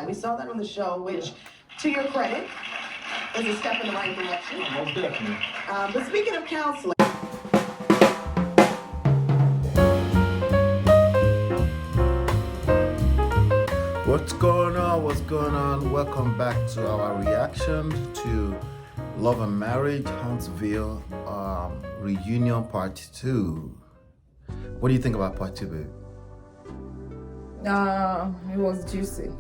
that. We saw that on the show, which, to your credit, is a step in the right direction. Most definitely. But speaking of counseling, what's going on? What's going on? Welcome back to our reaction to Love and Marriage Huntsville reunion part 2. What do you think about part 2, babe? It was juicy.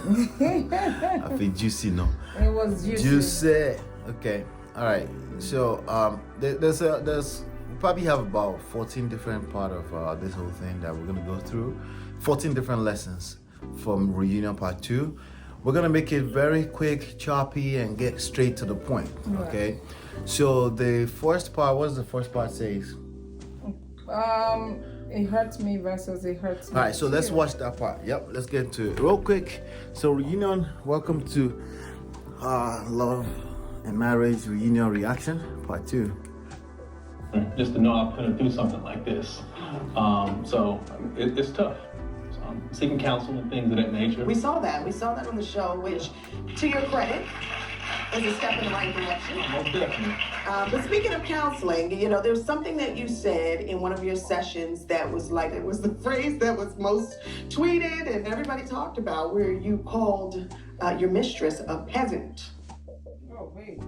I feel juicy, no? It was juicy. Juicy. Okay. All right. So there's we probably have about 14 different part of this whole thing that we're gonna go through. 14 different lessons from reunion part 2. We're gonna make it very quick, choppy, and get straight to the point. Okay. So the first part, what does the first part says? It hurts me versus it hurts me. All right, so let's watch that part. Yep, let's get into it real quick. So reunion, welcome to Love and Marriage reunion reaction part 2. Just to know I couldn't do something like this. So it's tough. So I'm seeking counsel and things of that nature. we saw that. We saw that on the show, which, to your credit, is a step in the right direction. Most definitely. But speaking of counseling, you know, there's something that you said in one of your sessions that was like, it was the phrase that was most tweeted and everybody talked about, where you called your mistress a peasant. Oh, wait.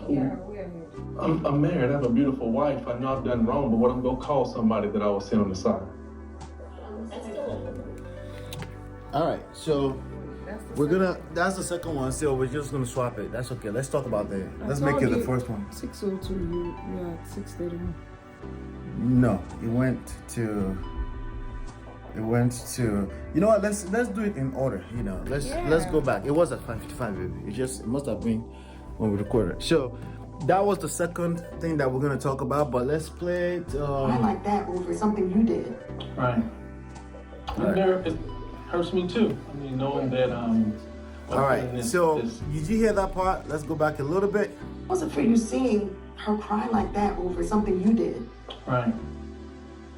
Yeah, we are here. I'm married. I have a beautiful wife. I know I've done wrong, but what I'm gonna call somebody that I will sit on the side. All right, so that's the second one. So we're just gonna swap it. That's okay. Let's talk about that. Let's make it the first one. 602, you at 631. No, it went to. You know what? Let's do it in order. You know, let's go back. It was at 5:55, baby. It must have been when we recorded. So that was the second thing that we're gonna talk about. But let's play it. I like that over something you did. Right. It hurts me too. I mean, knowing that All right. So did you hear that part? Let's go back a little bit. Was it for you seeing her cry like that over something you did? Right.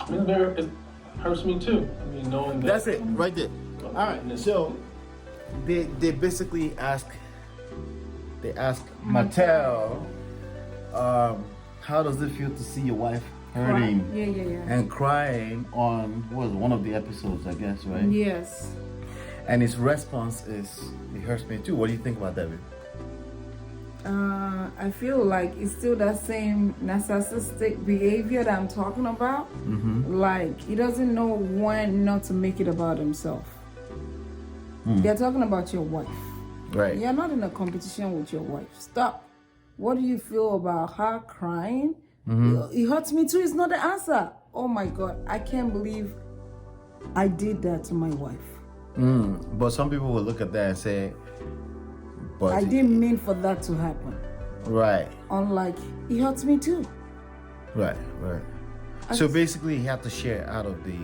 I mean, it hurts me too. I mean, knowing that. That's it, right there. All right. So they basically ask Martell, how does it feel to see your wife hurting and crying on one of the episodes, I guess, right? Yes. And his response is, it hurts me too. What do you think about that, babe? I feel like it's still that same narcissistic behavior that I'm talking about. Mm-hmm. Like, he doesn't know when not to make it about himself. They're talking about your wife. Right. You're not in a competition with your wife. Stop. What do you feel about her crying? It hurts me too. It's not the answer. Oh my God. I can't believe I did that to my wife. But some people will look at that and say, but I didn't mean for that to happen. Right. Unlike, it hurts me too. Right. So basically, he had to share out of the.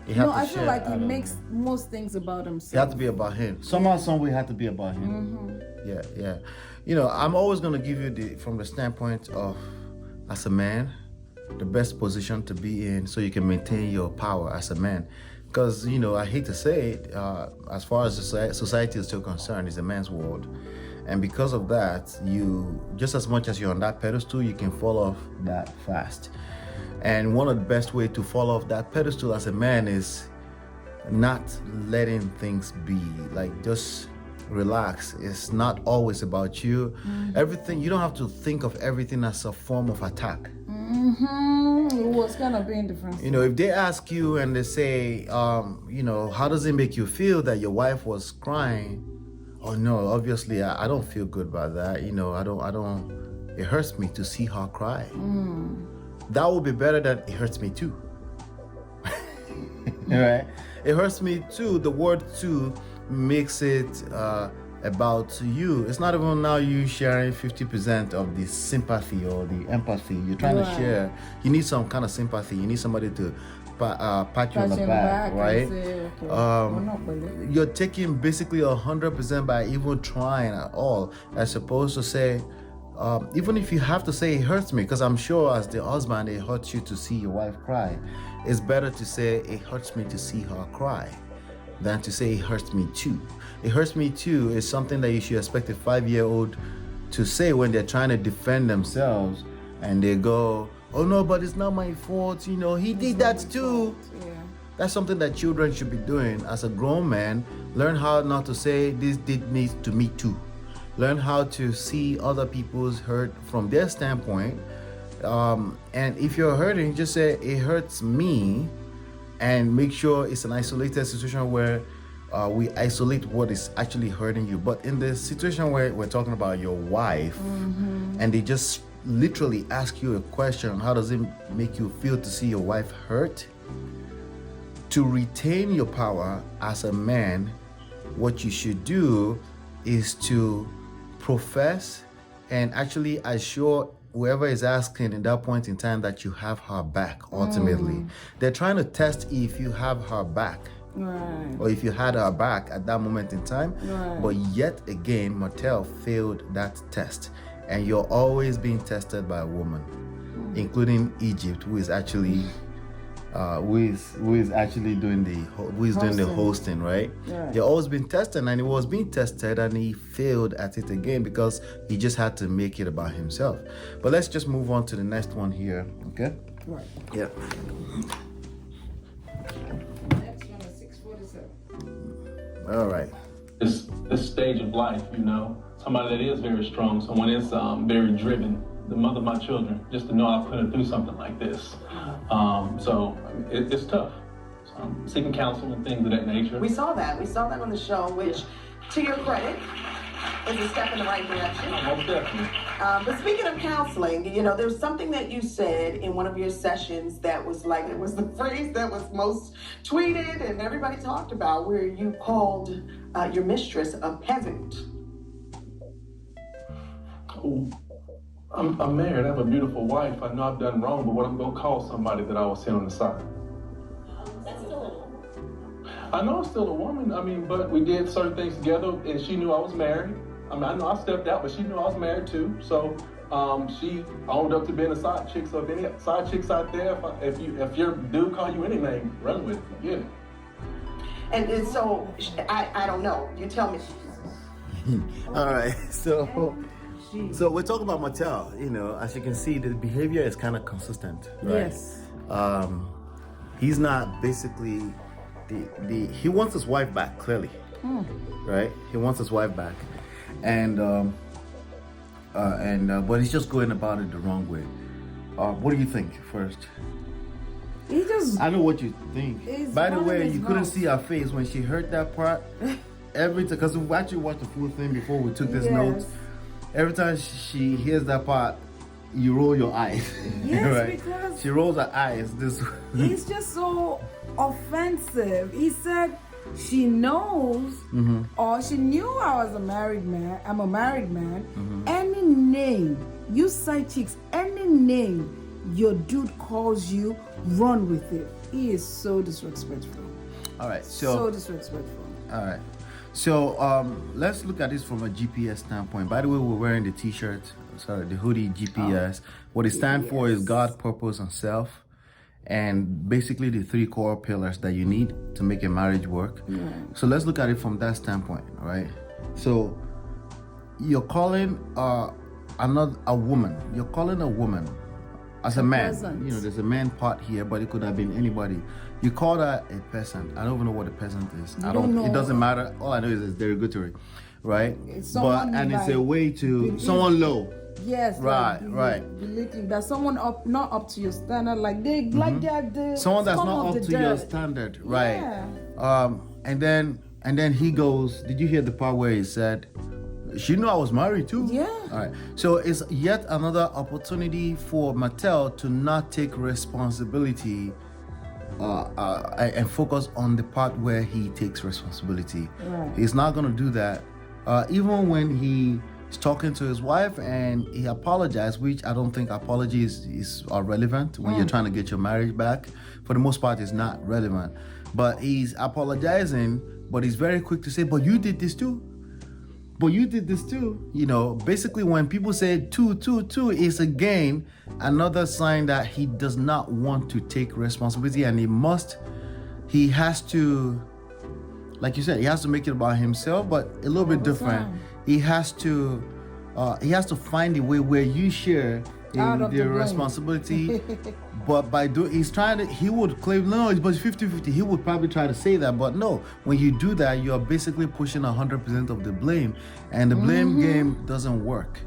I feel like he makes most things about himself. It had to be about him. Somehow, some way, it had to be about him. Yeah. You know, I'm always gonna give you from the standpoint of, as a man, the best position to be in so you can maintain your power as a man. Because, you know, I hate to say it, as far as society is still concerned, it's a man's world. And because of that, you, just as much as you're on that pedestal, you can fall off that fast. And one of the best way to fall off that pedestal as a man is not letting things be. Like, just relax. It's not always about you. Everything, you don't have to think of everything as a form of attack. It was gonna be indifferent. You know, if they ask you and they say, you know, how does it make you feel that your wife was crying? Oh no, obviously I don't feel good about that. You know, I don't, it hurts me to see her cry. That would be better than it hurts me too. Right? It hurts me too. The word too makes it about you. It's not even now you sharing 50% of the sympathy or the empathy. You're trying to share. You need some kind of sympathy. You need somebody to pat you on the back, right? Say, okay. You're taking basically 100% by even trying at all, as opposed to say, even if you have to say it hurts me, because I'm sure as the husband it hurts you to see your wife cry. It's better to say it hurts me to see her cry. than to say it hurts me too. It hurts me too is something that you should expect a 5-year-old to say when they're trying to defend themselves and they go, oh no, but it's not my fault, he did that too. Yeah. That's something that children should be doing. As a grown man, learn how not to say this did me to me too. Learn how to see other people's hurt from their standpoint. And if you're hurting, just say it hurts me, and make sure it's an isolated situation where we isolate what is actually hurting you. But in the situation where we're talking about your wife, and they just literally ask you a question, how does it make you feel to see your wife hurt? To retain your power as a man, what you should do is to profess and actually assure whoever is asking in that point in time that you have her back ultimately. They're trying to test if you have her back. Right. Or if you had her back at that moment in time. Right. But yet again, Martell failed that test. And you're always being tested by a woman, including Egypt, who is actually who is actually doing the hosting, right? Yeah. You're always being tested, and he was being tested, and he failed at it again because he just had to make it about himself. But let's just move on to the next one here, okay? Right. Yeah. Next one is 647. All right. This stage of life, somebody that is very strong, someone is very driven, the mother of my children, just to know I put her through something like this. So it's tough. So I'm seeking counsel and things of that nature. We saw that on the show, which, to your credit, is a step in the right direction. Most definitely. But speaking of counseling, there's something that you said in one of your sessions that was like, it was the phrase that was most tweeted and everybody talked about, where you called your mistress a peasant. Oh, I'm married. I have a beautiful wife. I know I've done wrong, but what I'm gonna call somebody that I was sitting on the side. That's still a woman. I know I'm still a woman. But we did certain things together, and she knew I was married. I know I stepped out, but she knew I was married too. So she owned up to being a side chick. So if any side chicks out there, if your dude call you any name, run with it. Yeah. And so, I don't know. You tell me. All right. So we're talking about Martell. As you can see, the behavior is kind of consistent, right? Yes. He's not basically he wants his wife back, clearly, right? He wants his wife back, and but he's just going about it the wrong way. What do you think first? He just. I know what you think. By the way, you couldn't mouth. see her face when she heard that part. Every time, because we actually watched the full thing before we took this notes. Every time she hears that part, you roll your eyes. Yes, right? because she rolls her eyes. he's just so offensive. He said she knows or she knew I was a married man. I'm a married man. Any name, you side chicks, any name your dude calls you, run with it. He is so disrespectful. All right. So disrespectful. All right. So let's look at this from a GPS standpoint. By the way, we're wearing the T-shirt, the hoodie GPS. What it stands for is God, purpose, and self. And basically the 3 core pillars that you need to make a marriage work. So let's look at it from that standpoint, all right? So you're calling a woman. You're calling a woman as a man. Peasant. There's a man part here, but it could have been anybody. You call that a peasant. I don't even know what a peasant is. You don't know. It doesn't matter. All I know is it's derogatory, right? It's someone it's a way to someone low. Yes. Right. Belittling that someone not up to your standard, like they like they're the Someone that's scum not of up the to your dirt. standard, right? Yeah. And then he goes. Did you hear the part where he said, "She knew I was married too"? Yeah. All right. So it's yet another opportunity for Martell to not take responsibility. And focus on the part where he takes responsibility. Right. He's not going to do that. Even when he's talking to his wife and he apologized, which I don't think apologies are relevant when you're trying to get your marriage back. For the most part, it's not relevant. But he's apologizing, but he's very quick to say, but you did this too. But you did this too. Basically when people say two, is again another sign that he does not want to take responsibility, and he has to like you said, he has to make it about himself, but a little bit different. time. He has to find a way where you share Out in of the the blame. responsibility. But by doing, he would claim, no, it's 50-50. He would probably try to say that, but no, when you do that, you're basically pushing 100% of the blame, and the blame game doesn't work.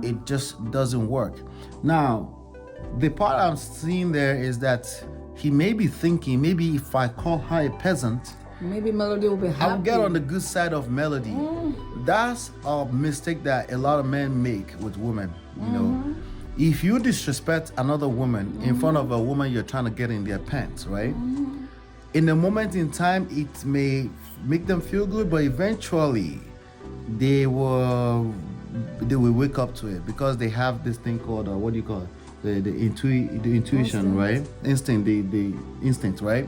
It just doesn't work. Now, the part I'm seeing there is that he may be thinking, maybe if I call her a peasant, Maybe Melody will be happy. I'll get on the good side of Melody. That's a mistake that a lot of men make with women. You know, if you disrespect another woman in front of a woman you're trying to get in their pants, right? In a moment in time, it may make them feel good, but eventually they will wake up to it because they have this thing called what do you call it? The intuition, right? Instinct, the instinct, right?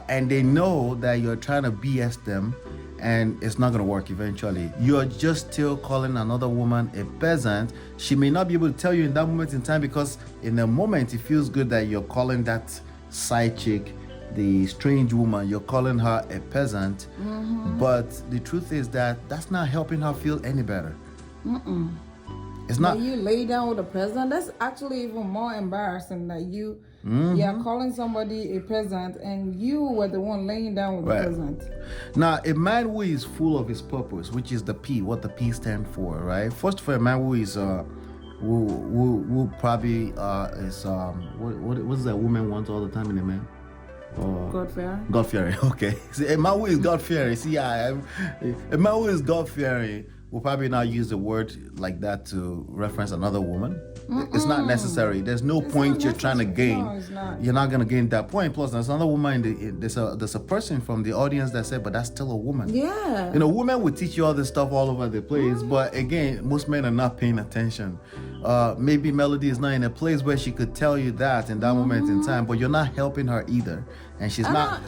And they know that you're trying to BS them, and it's not gonna work eventually. You're just still calling another woman a peasant. She may not be able to tell you in that moment in time, because in the moment it feels good that you're calling that side chick, the strange woman, you're calling her a peasant. But the truth is that that's not helping her feel any better. It's not. When you lay down with a peasant, that's actually even more embarrassing that you're calling somebody a peasant and you were the one laying down with Right. the peasant. Now, a man who is full of his purpose, which is the P, what the P stand for, right? First of all, a man who is who probably is what does that woman want all the time in a man? God-fearing. God-fearing. Okay. See, a man who is God-fearing. See, a man who is God-fearing will probably not use the word like that to reference another woman. It's not necessary. There's no point not you're trying to necessary. gain. No, it's not. You're not gonna gain that point. Plus, there's another woman. There's a person from the audience that said, "But that's still a woman." Yeah. You know, women will teach you all this stuff all over the place, but again, most men are not paying attention. Maybe Melody is not in a place where she could tell you that in that moment in time, but you're not helping her either, and she's not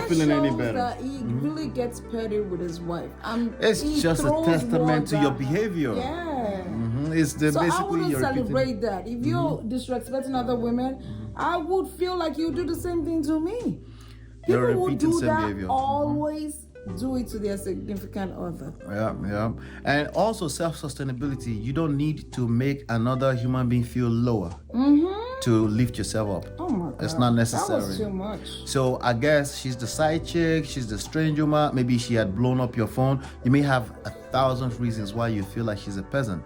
feeling any better. That he really gets petty with his wife. It's He just a throws testament words to your at her. behavior. Yeah. It's the, So I basically wouldn't you're repeating. celebrate that. If you're disrespecting other women, I would feel like you do the same thing to me. You're People who repeating do same that behavior. always do it to their significant other. Yeah. And also self-sustainability. You don't need to make another human being feel lower to lift yourself up. Oh my God. It's not necessary. That was too much. So I guess she's the side chick, she's the strange woman. Maybe she had blown up your phone. You may have 1,000 reasons why you feel like she's a peasant.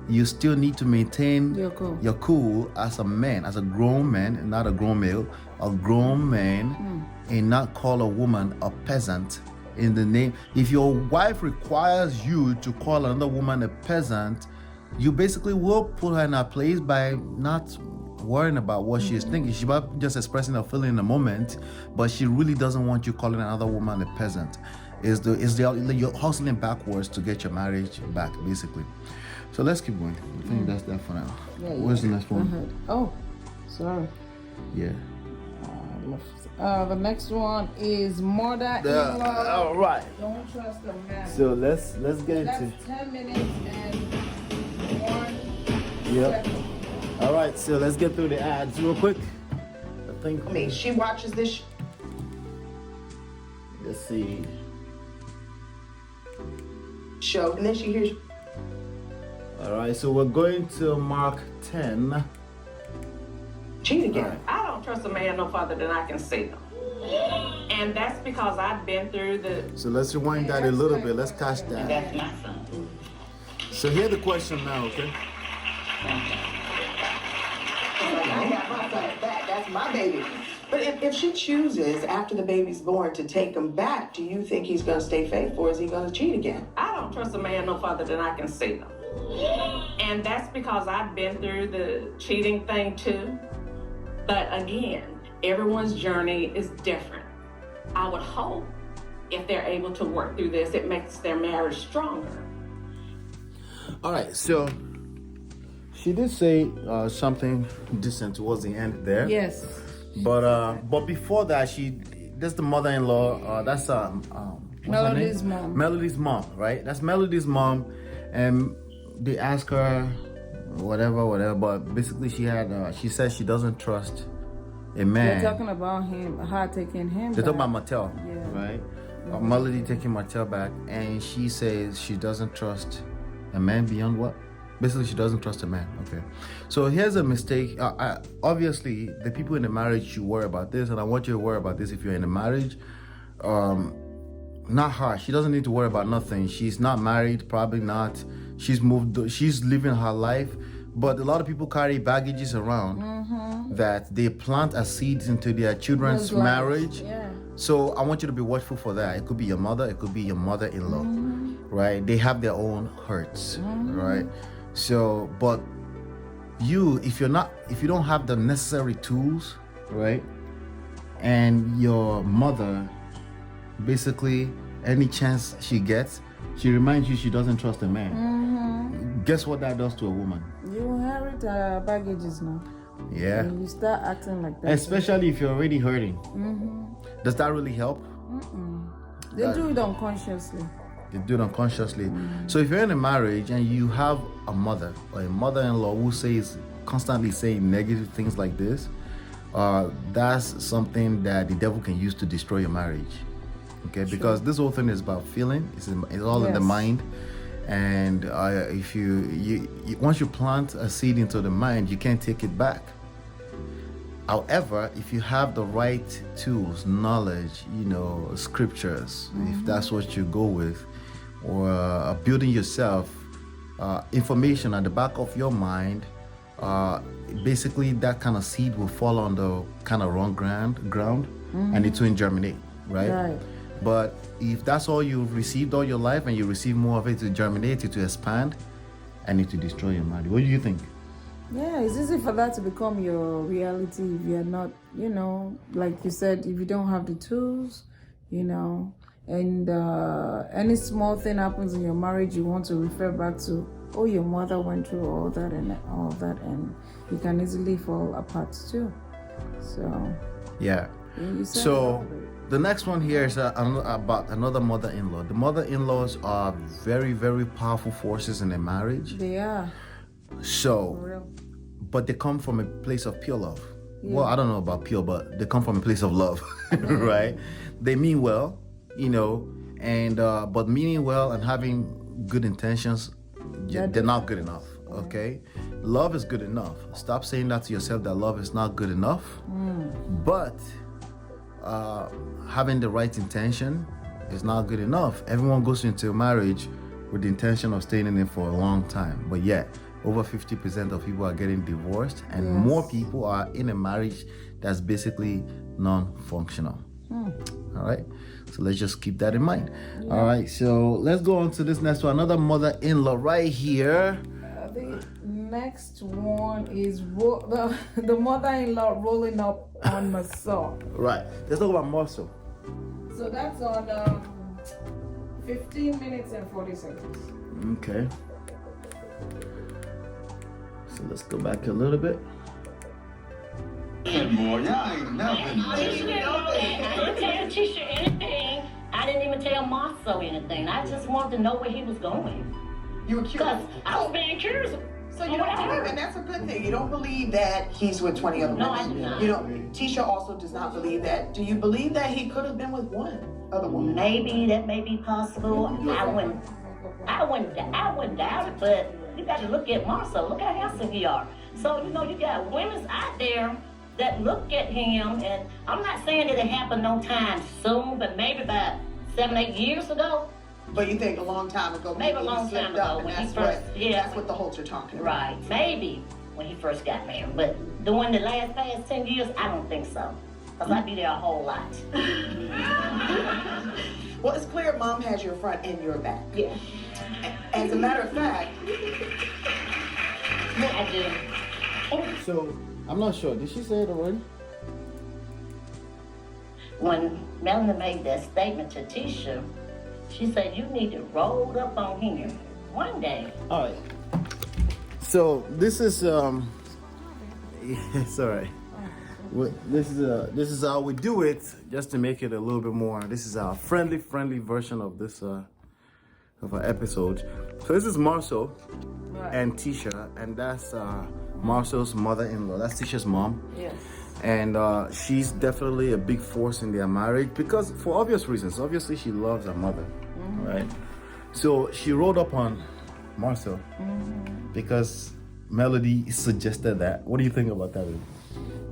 You still need to maintain your cool as a man, as a grown man, and not a grown male, a grown man, and not call a woman a peasant in the name. If your wife requires you to call another woman a peasant, you basically will put her in her place by not worrying about what she's thinking. She's just expressing her feeling in the moment, but she really doesn't want you calling another woman a peasant. You're hustling backwards to get your marriage back, basically. So let's keep going. I think that's that for now. Where's the next one? Go ahead. Oh, sorry. Yeah. The next one is mother-in-law. All right. Don't trust a man. So let's get That's into. 10 minutes and 1 Yep. second. All right. So let's get through the ads real quick. I think. I mean, she watches this Let's see. show, and then she hears All right. So we're going to Mark 10. cheat again. All right. I don't trust a man no farther than I can see them. And that's because I've been through the... So let's rewind that a little bit. Let's catch that. That's my son. So here's the question now, okay? I got my son back. That's my baby. But if she chooses after the baby's born to take him back, do you think he's going to stay faithful, or is he going to cheat again? I don't trust a man no farther than I can see them. And that's because I've been through the cheating thing too. But again, everyone's journey is different. I would hope if they're able to work through this, it makes their marriage stronger. All right, so she did say something decent towards the end there. Yes. But before that, that's the mother-in-law. That's what's her name? Melody's mom. Melody's mom, right? That's Melody's mom, and they ask her whatever. But basically, she says she doesn't trust a man. They're talking about him, her taking him. They're talking back. about Martell, Yeah. right? Melody taking Martell back, and she says she doesn't trust a man beyond what? Basically, she doesn't trust a man. Okay. So here's a mistake. Obviously, the people in the marriage should worry about this, and I want you to worry about this if you're in a marriage. Not her. She doesn't need to worry about nothing. She's not married, probably not. She's moved. She's living her life. But a lot of people carry baggages around that they plant as seeds into their children's marriage. Yeah. So I want you to be watchful for that. It could be your mother, it could be your mother-in-law, right? They have their own hurts, right? So, but if you don't have the necessary tools, right? And your mother, basically, any chance she gets, she reminds you she doesn't trust a man. Guess what that does to a woman? You inherit baggages now. Yeah. And you start acting like that. Especially if you're already hurting. Does that really help? They do it unconsciously. They do it unconsciously. So if you're in a marriage and you have a mother or a mother-in-law who constantly saying negative things like this, that's something that the devil can use to destroy your marriage. Okay, because this whole thing is about feeling. It's all in the mind. And if you once you plant a seed into the mind, you can't take it back. However, if you have the right tools, knowledge, scriptures, if that's what you go with, or building yourself, information at the back of your mind, basically that kind of seed will fall on the kind of wrong ground, and it will germinate, right? But if that's all you've received all your life, and you receive more of it to germinate, it to expand, and it to destroy your marriage. What do you think? Yeah, it's easy for that to become your reality if you're not, like you said, if you don't have the tools, and any small thing happens in your marriage, you want to refer back to, oh, your mother went through all that, and you can easily fall apart too. So yeah. So the next one here is about another mother-in-law. The mother-in-laws are very, very powerful forces in a marriage. They are. So, but they come from a place of pure love. Yeah. Well, I don't know about pure, but they come from a place of love, right? They mean well, and but meaning well and having good intentions, they're not good enough. Okay, love is good enough. Stop saying that to yourself, that love is not good enough. But having the right intention is not good enough. Everyone goes into a marriage with the intention of staying in it for a long time, but yet over 50% of people are getting divorced, and more people are in a marriage that's basically non-functional. All right, so let's just keep that in mind. All right, so let's go on to this next one. Another mother-in-law right here. The next one is the mother-in-law rolling up on Marcel. Right, let's talk about Marcel. So that's on 15 minutes and 40 seconds. Okay. So let's go back a little bit. I didn't tell Tisha anything. I didn't even tell Marcel anything. I just wanted to know where he was going. You were curious. Because I was being curious. So you don't believe, and that's a good thing. You don't believe that he's with 20 other women. No, I do not. Tisha also does not believe that. Do you believe that he could have been with one other woman? Maybe that may be possible. I wouldn't doubt it, but you got to look at Marcel. Look how handsome he are. So, you got women out there that look at him, and I'm not saying that it happened no time soon, but maybe about 7-8 years ago. But you think a long time ago, maybe a long time ago when he first, that's what the Holts are talking about. Right, maybe when he first got married, but during the past 10 years, I don't think so, because I'd be there a whole lot. Well, it's clear Mom has your front and your back. Yeah. As a matter of fact, I do. So, I'm not sure. Did she say it already? When Melanie made that statement to Tisha, she said, you need to roll up on him one day. All right. So this is it's all right. This is how we do it, just to make it a little bit more. This is our friendly version of this of our episode. So this is Marcel and Tisha, and that's Marcel's mother-in-law. That's Tisha's mom. Yes. And she's definitely a big force in their marriage because for obvious reasons. Obviously, she loves her mother, right? So she rolled up on Marcel because Melody suggested that. What do you think about that?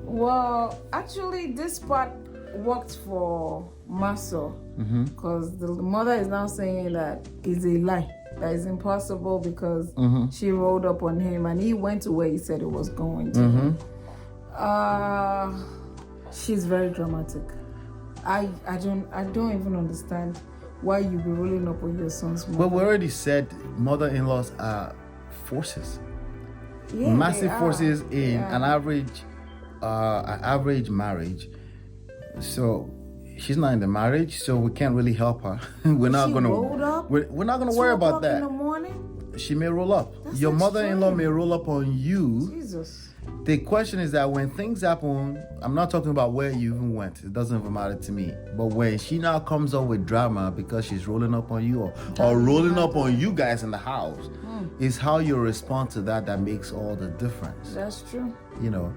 Well, actually, this part worked for Marcel because the mother is now saying that it's a lie, that is impossible because she rolled up on him and he went to where he said it was going to. She's very dramatic. I don't even understand why you be rolling up on your son's mother. Well, we already said mother-in-laws are forces, Yeah, massive forces in Yeah. an average marriage. So she's not in the marriage, so we can't really help her. We're not gonna worry about that. In the morning? She may roll up. That's Your extreme. mother-in-law may roll up on you. Jesus. The question is that when things happen, I'm not talking about where you even went. It doesn't even matter to me. But when she now comes up with drama because she's rolling up on you or rolling up on you guys in the house, is how you respond to that makes all the difference. That's true. You know.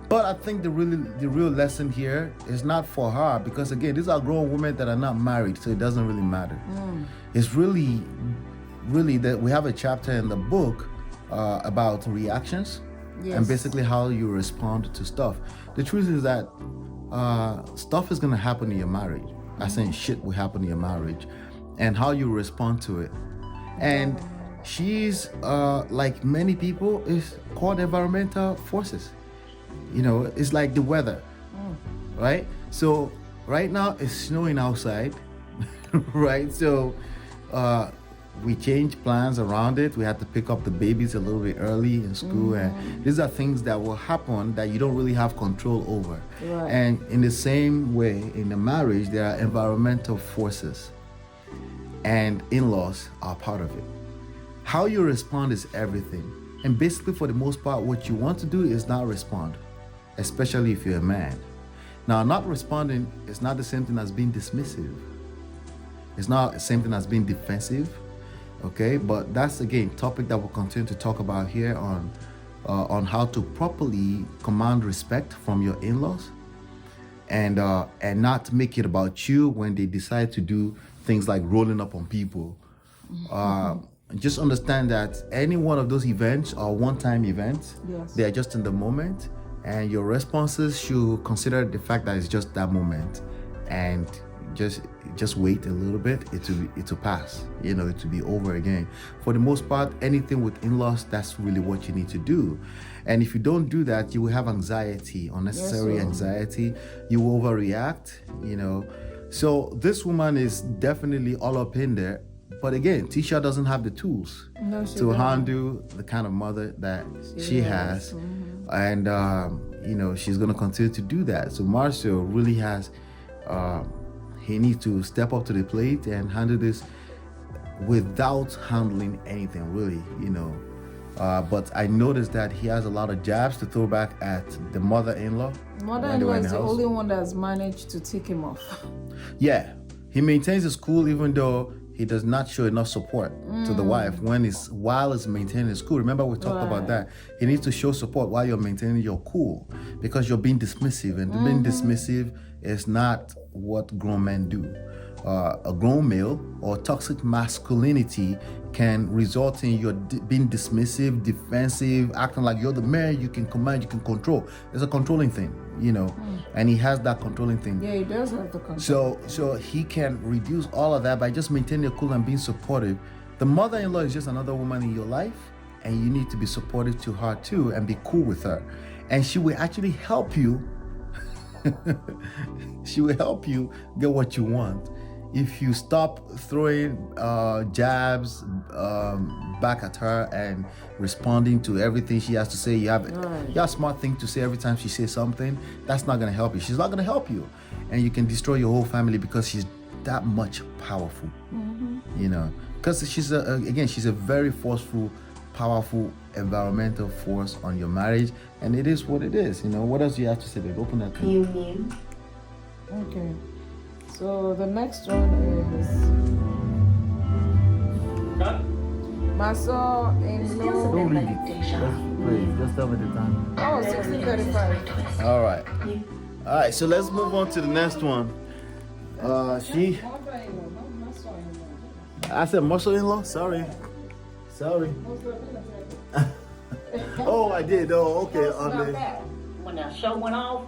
But I think the real lesson here is not for her because again, these are grown women that are not married, so it doesn't really matter. It's really that we have a chapter in the book about reactions. Yes. And basically how you respond to stuff. The truth is that stuff is going to happen in your marriage. I'm saying shit will happen in your marriage. And how you respond to it. And she's, like many people, is called environmental forces. You know, it's like the weather. Right? So right now it's snowing outside. Right? So we changed plans around it. We had to pick up the babies a little bit early in school, and these are things that will happen that you don't really have control over. Right. And in the same way, in the marriage, there are environmental forces, and in-laws are part of it. How you respond is everything. And basically, for the most part, what you want to do is not respond, especially if you're a man. Now, not responding is not the same thing as being dismissive. It's not the same thing as being defensive. Okay, but that's again topic that we'll continue to talk about here on how to properly command respect from your in-laws, and not make it about you when they decide to do things like rolling up on people. Just understand that any one of those events are one-time events. Yes. They are just in the moment, and your responses should consider the fact that it's just that moment, and just wait a little bit. It will pass. You know, it will be over again. For the most part, anything with in-laws, that's really what you need to do. And if you don't do that, you will have anxiety, unnecessary anxiety. You will overreact. You know, so this woman is definitely all up in there. But again, Tisha doesn't have the tools to handle the kind of mother that she has, and you know, she's gonna continue to do that. So Marcel really has. He needs to step up to the plate and handle this without handling anything, really, you know. But I noticed that he has a lot of jabs to throw back at the mother-in-law. Mother-in-law is the only one that's managed to tick him off. Yeah, he maintains his cool even though he does not show enough support to the wife while he's maintaining his cool. Remember we talked about that. He needs to show support while you're maintaining your cool because you're being dismissive, and being dismissive is not what grown men do. A grown male or toxic masculinity can result in you being dismissive, defensive, acting like you're the man, you can command, you can control. It's a controlling thing, you know, and he has that controlling thing. Yeah, he does have the control. So he can reduce all of that by just maintaining your cool and being supportive. The mother-in-law is just another woman in your life, and you need to be supportive to her too and be cool with her. And she will actually help you. She will help you get what you want if you stop throwing jabs back at her and responding to everything she has to say. You have a smart thing to say every time she says something. That's not going to help you. She's not going to help you, and you can destroy your whole family because she's that much powerful. You know, because she's a very forceful, powerful environmental force on your marriage, and it is what it is. You know, what else do you have to say? Babe? Open that thing. Union. Okay. So the next one is Marcel in law. Don't read it. Just tell me the time. Oh, 16:35. All right. All right, so let's move on to the next one. I said muscle-in-law? Sorry. Oh, I did. Oh, okay. When the show went off,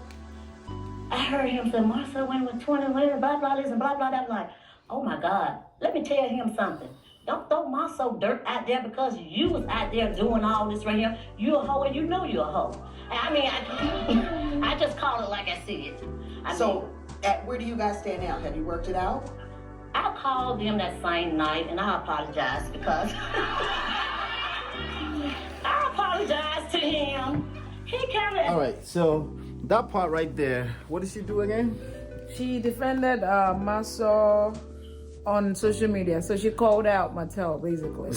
I heard him say, Marcel went with 20 women, blah, blah, this and blah, blah, that. I'm like, oh my God, let me tell him something. Don't throw Marcel dirt out there because you was out there doing all this right here. You a hoe and you know you a hoe. I mean, I just call it like I see it. Where do you guys stand now? Have you worked it out? I called him that same night and I apologized because I apologized to him. He kind of. All right, so that part right there, what did she do again? She defended Marcel on social media, so she called out Martell basically.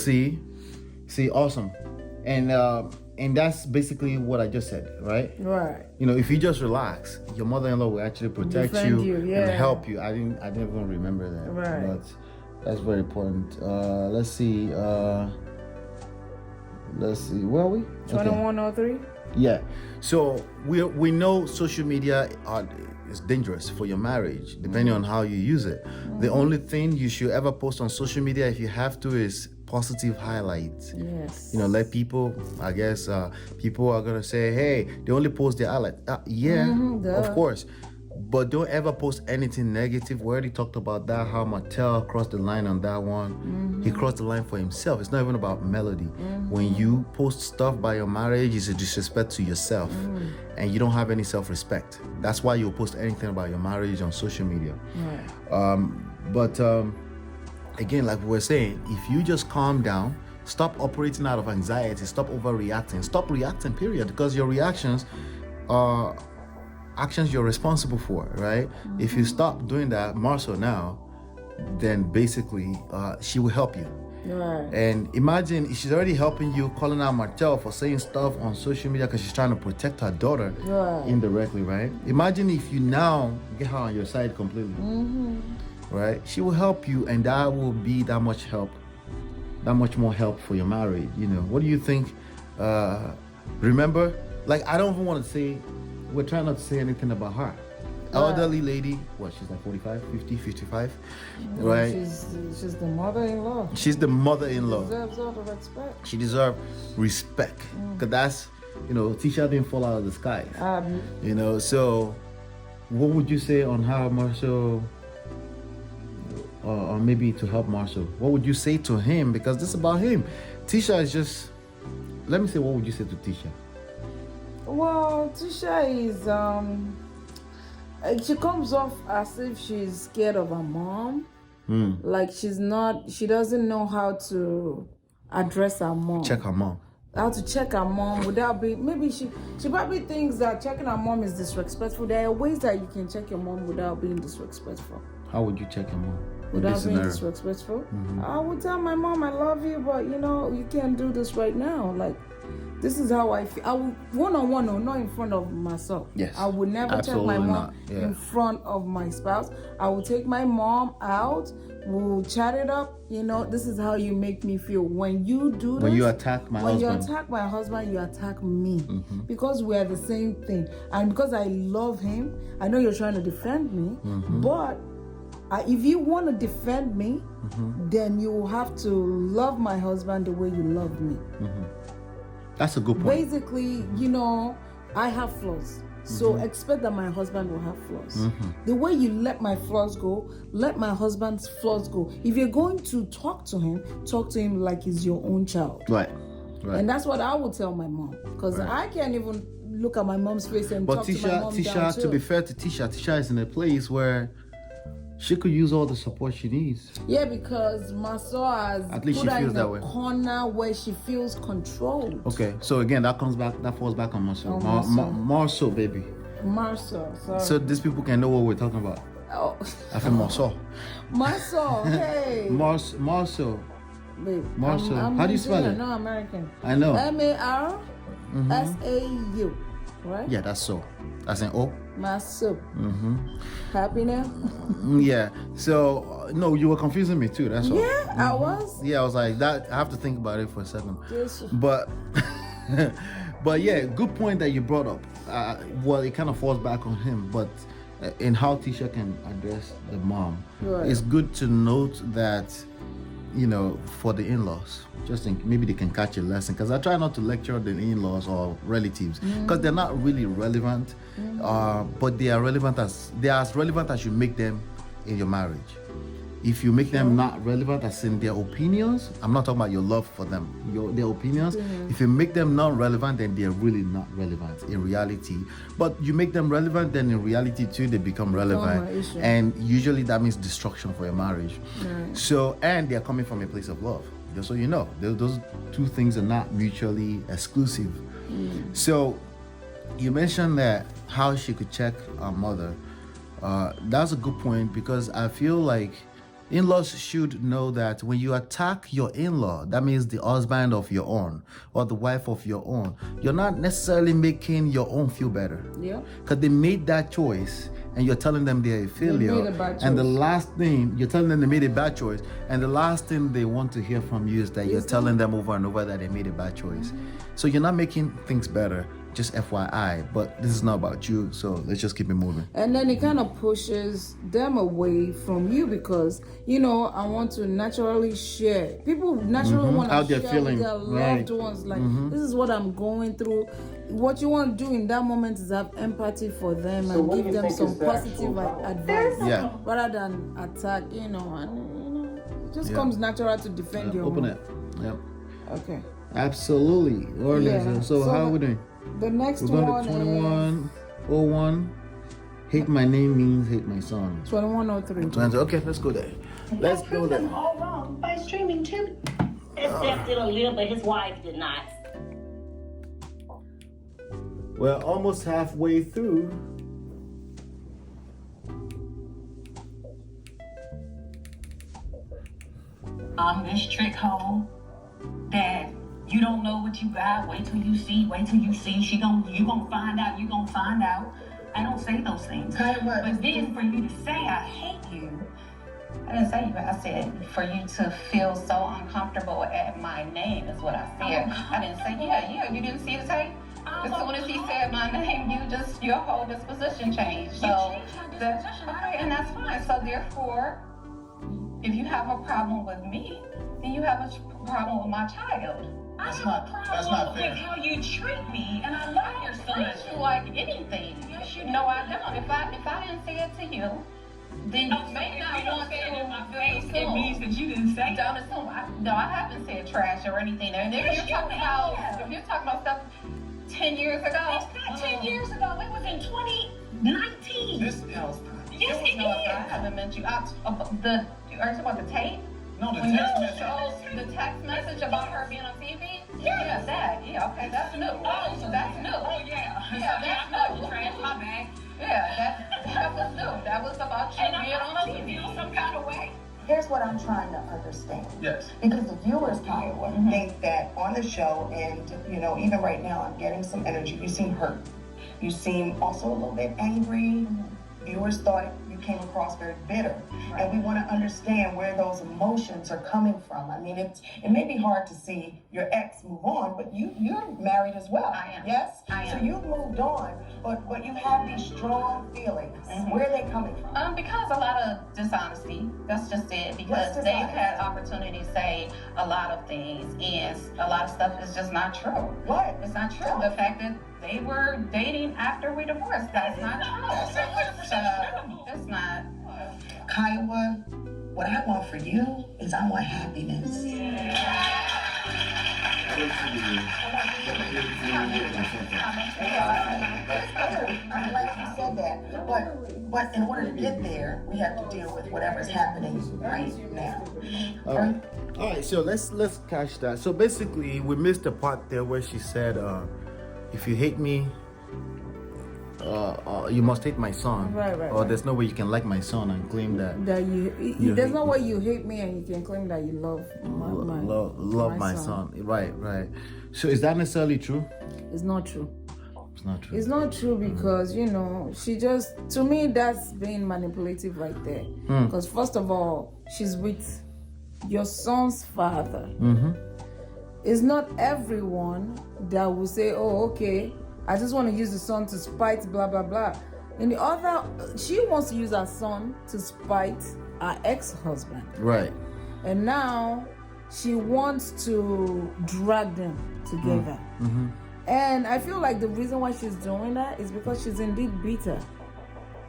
See, awesome, and that's basically what I just said, right? Right. You know, if you just relax, your mother-in-law will actually protect you and help you. I didn't even remember that. Right. But that's very important. Let's see. Where are we? 2103. Yeah. So we know social media is dangerous for your marriage, depending on how you use it. The only thing you should ever post on social media, if you have to, is positive highlights. Yes. You know, let people, I guess, people are gonna say, hey, they only post their highlights. Of course. But don't ever post anything negative. We already talked about that, how Martell crossed the line on that one. He crossed the line for himself. It's not even about melody. When you post stuff by your marriage, it's a disrespect to yourself. And you don't have any self-respect. That's why you'll post anything about your marriage on social media. But again, like we were saying, if you just calm down, stop operating out of anxiety, stop overreacting, stop reacting, period. Because your reactions are actions you're responsible for, right? If you stop doing that, Marcel now, then basically she will help you. Right. And imagine if she's already helping you, calling out Martell for saying stuff on social media because she's trying to protect her daughter indirectly, right? Imagine if you now get her on your side completely, right? She will help you, and that will be that much more help for your marriage. You know, what do you think? Remember, like, I don't even want to say, we're trying not to say anything about her. Elderly lady, she's like 45, 50, 55, right? She's the mother-in-law. She's the mother-in-law. She deserves all the respect. She deserves respect. Because that's, Tisha didn't fall out of the sky. So what would you say on how Marcel, or maybe to help Marcel, what would you say to him? Because this is about him. Tisha is just, let me say, what would you say to Tisha? Well, Tisha is, she comes off as if she's scared of her mom. Like she doesn't know how to address her mom. Check her mom. How to check her mom without being, maybe she probably thinks that checking her mom is disrespectful. There are ways that you can check your mom without being disrespectful. How would you check your mom? Without being disrespectful? I would tell my mom, I love you, but you can't do this right now. Like, this is how I feel. I would one-on-one, or not in front of myself. Yes. I would never take my mom in front of my spouse. I would take my mom out. We'll chat it up. This is how you make me feel. When you do this, when you attack my husband. When you attack my husband, you attack me. Because we're the same thing. And because I love him, I know you're trying to defend me, but if you want to defend me, then you will have to love my husband the way you love me. That's a good point. Basically, I have flaws. So expect that my husband will have flaws. The way you let my flaws go, let my husband's flaws go. If you're going to talk to him like he's your own child. Right. And that's what I would tell my mom. Because I can't even look at my mom's face and talk to my mom down too. To be fair to Tisha is in a place where she could use all the support she needs. Yeah, because Marcel has put her in a corner where she feels controlled. Okay, so again, that falls back on Marcel. Marcel, baby. Marcel, sorry. So these people can know what we're talking about. Oh. I feel Marcel. Marcel, hey. Marcel. Babe, Marcel. I'm How do you spell it? No, American. I know. Marsau, right? Yeah, that's so. As in O? My soup. Happy now? Yeah. So no, you were confusing me too. That's all. Yeah, I was. Yeah, I was like that. I have to think about it for a second. Yes. But but yeah, good point that you brought up. Well, it kind of falls back on him, but in how Tisha can address the mom, Right. it's good to note that, you know, for the in-laws, just think maybe they can catch a lesson, because I try not to lecture the in-laws or relatives because they're not really relevant, but they are as relevant as you make them in your marriage. If you make them not relevant, as in their opinions, I'm not talking about your love for them, their opinions. If you make them not relevant, then they're really not relevant in reality. But you make them relevant, then in reality too, they become relevant. And usually that means destruction for your marriage. Right. So, and they're coming from a place of love. Just so you know, those two things are not mutually exclusive. So, you mentioned that how she could check our mother. That's a good point, because I feel like in-laws should know that when you attack your in-law, that means the husband of your own or the wife of your own, you're not necessarily making your own feel better. Yeah. Because they made that choice and you're telling them they're a failure. made a bad And the choice. last thing, you're telling them they made a bad choice. And the last thing they want to hear from you is that you're telling them over and over that they made a bad choice. So you're not making things better. Just FYI, but this is not about you, so let's just keep it moving. And then it kind of pushes them away from you, because, you know, I want to naturally share. People naturally want How to they're share feeling, with their right. loved ones. Like, this is what I'm going through. What you want to do in that moment is have empathy for them and what do give you them think some is the positive actual advice. Yeah. Rather than attack, you know, and it just Yeah. comes natural to defend your Open own. it. Yep. Okay. Absolutely. Yeah. So how are we doing? The next We're going one to is 2101. Hate my name means hate my son. 2103. 20. Okay, let's go there. Let's go there. all wrong by streaming too. His death did a little, but his wife did not. We're almost halfway through. This trick hole that you don't know what you got. Wait till you see. You gonna find out. I don't say those things. But then for you to say I hate you, I didn't say you. I said for you to feel so uncomfortable at my name is what I said. I didn't say yeah. You didn't see the tape. As soon as he said my name, your whole disposition changed. So okay, and that's fine. So therefore, if you have a problem with me, then you have a problem with my child. That's not fair. With how you treat me, and I love your son. Treat you like anything. No, I don't. If I didn't say it to you, then you may not want to in my face. It means that you didn't say Don't assume. I haven't said trash or anything. And if you're talking about stuff 10 years ago, It's not 10 years ago. It was in 2019. This else. Yes, it I is. haven't meant you. Are you talking about the tape? No, the When you text message. showed the text message about her being on TV? Yes. Okay, that's new. So that's new. Oh yeah. Yeah, that's new. Trash my bag. Yeah, that was new. That was about you And being I'm on supposed to feel TV. some kind of way. Here's what I'm trying to understand. Yes. Because the viewers, Kiowa, think that on the show, and you know, even right now, I'm getting some energy. You seem hurt. You seem also a little bit angry. Viewers thought you came across very bitter, and we want to understand where those emotions are coming from. I mean, it may be hard to see your ex move on, but you're married as well. I am. Yes. I am. So you've moved on, but you have these strong feelings. Where are they coming from? Because a lot of dishonesty. That's just it. Because What's they've dishonesty? had opportunity to say a lot of things, and a lot of stuff is just not true. What? It's not true. The fact that they were dating after we divorced, that's not true. That's not. Kiowa, what I want for you is I want happiness. I'm glad you said that. But in order to get there, we have to deal with whatever's happening right now. All right. So let's catch that. So basically, we missed the part there where she said, "If you hate me, you must hate my son." Right. Or there's no way you can like my son and claim that. That You there's hate no me. way you hate me and you can claim that you love Love my son. Right. So is that necessarily true? It's not true. It's not true. It's not true because, you know, she just, to me, that's being manipulative right there. Because first of all, she's with your son's father. It's not everyone that will say, oh, okay, I just want to use the son to spite blah, blah, blah. And the other, she wants to use her son to spite her ex-husband. Right. And now she wants to drag them together. And I feel like the reason why she's doing that is because she's indeed bitter.